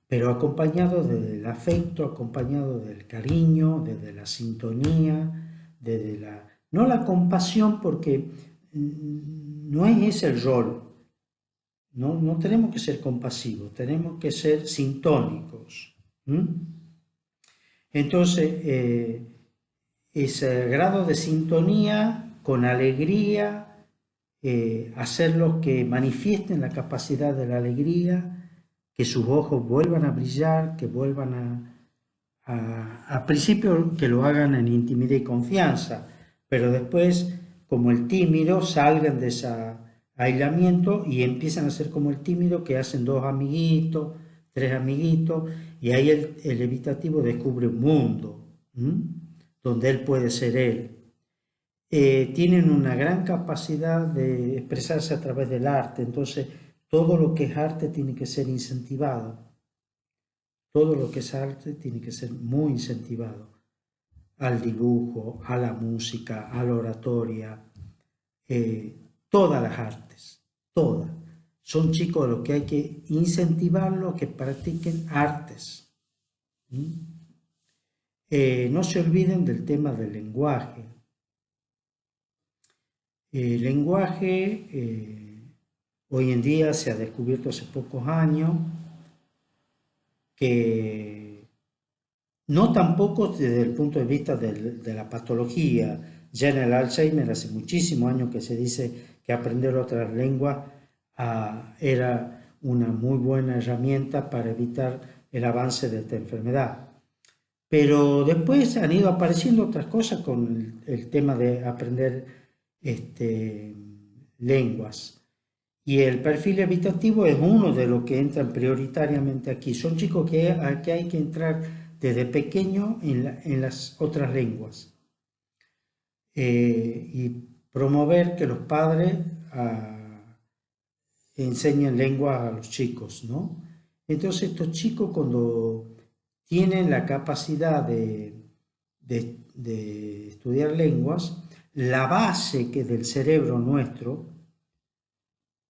A: Pero acompañados desde el afecto, acompañados del cariño, desde la sintonía, desde no la compasión, porque no es ese el rol. No tenemos que ser compasivos, tenemos que ser sintónicos. Entonces, ese grado de sintonía, con alegría, hacerlos que manifiesten la capacidad de la alegría, que sus ojos vuelvan a brillar, que vuelvan a principio que lo hagan en intimidad y confianza, pero después, como el tímido, salgan de ese aislamiento y empiezan a ser como el tímido, que hacen 2 amiguitos, 3 amiguitos, y ahí el evitativo descubre un mundo, donde él puede ser él. Tienen una gran capacidad de expresarse a través del arte, entonces todo lo que es arte tiene que ser incentivado. Todo lo que es arte tiene que ser muy incentivado. Al dibujo, a la música, a la oratoria, todas las artes, todas. Son chicos a los que hay que incentivarlos a que practiquen artes. No se olviden del tema del lenguaje. El lenguaje Hoy en día se ha descubierto hace pocos años que no tampoco desde el punto de vista de la patología. Ya en el Alzheimer hace muchísimos años que se dice que aprender otras lenguas era una muy buena herramienta para evitar el avance de esta enfermedad. Pero después han ido apareciendo otras cosas con el tema de aprender lenguas. Y el perfil evitativo es uno de los que entran prioritariamente aquí. Son chicos que hay que entrar desde pequeño en las otras lenguas. Y promover que los padres enseñen lenguas a los chicos, ¿no? Entonces estos chicos cuando tienen la capacidad de estudiar lenguas, la base que del cerebro nuestro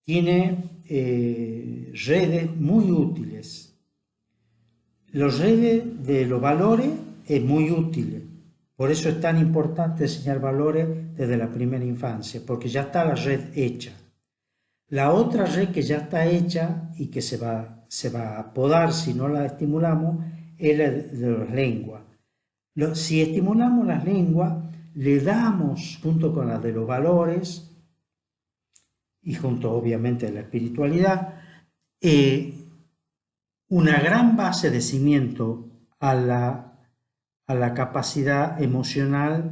A: tiene redes muy útiles. Los redes de los valores es muy útil. Por eso es tan importante enseñar valores desde la primera infancia, porque ya está la red hecha. La otra red que ya está hecha y que se va a podar si no la estimulamos es la de las lenguas. Si estimulamos las lenguas, le damos, junto con la de los valores, y junto obviamente a la espiritualidad, una gran base de cimiento a la capacidad emocional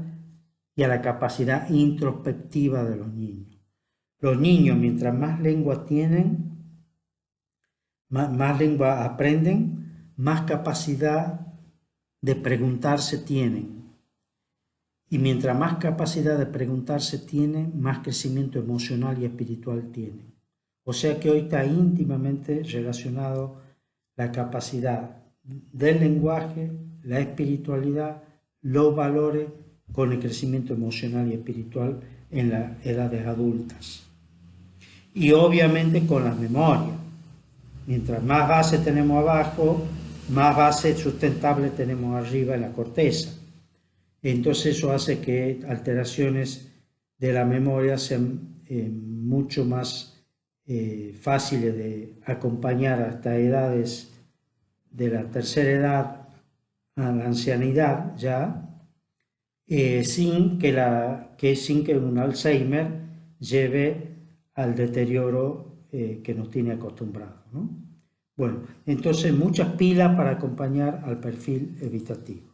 A: y a la capacidad introspectiva de los niños. Los niños, mientras más lengua tienen, más lengua aprenden, más capacidad de preguntarse tienen. Y mientras más capacidad de preguntarse tienen, más crecimiento emocional y espiritual tienen. O sea que hoy está íntimamente relacionado la capacidad del lenguaje, la espiritualidad, los valores con el crecimiento emocional y espiritual en las edades adultas. Y obviamente con la memoria. Mientras más base tenemos abajo, más base sustentable tenemos arriba en la corteza. Entonces eso hace que alteraciones de la memoria sean mucho más fáciles de acompañar hasta edades de la tercera edad a la ancianidad ya, sin que un Alzheimer lleve al deterioro que nos tiene acostumbrados, ¿no? Bueno, entonces muchas pilas para acompañar al perfil evitativo.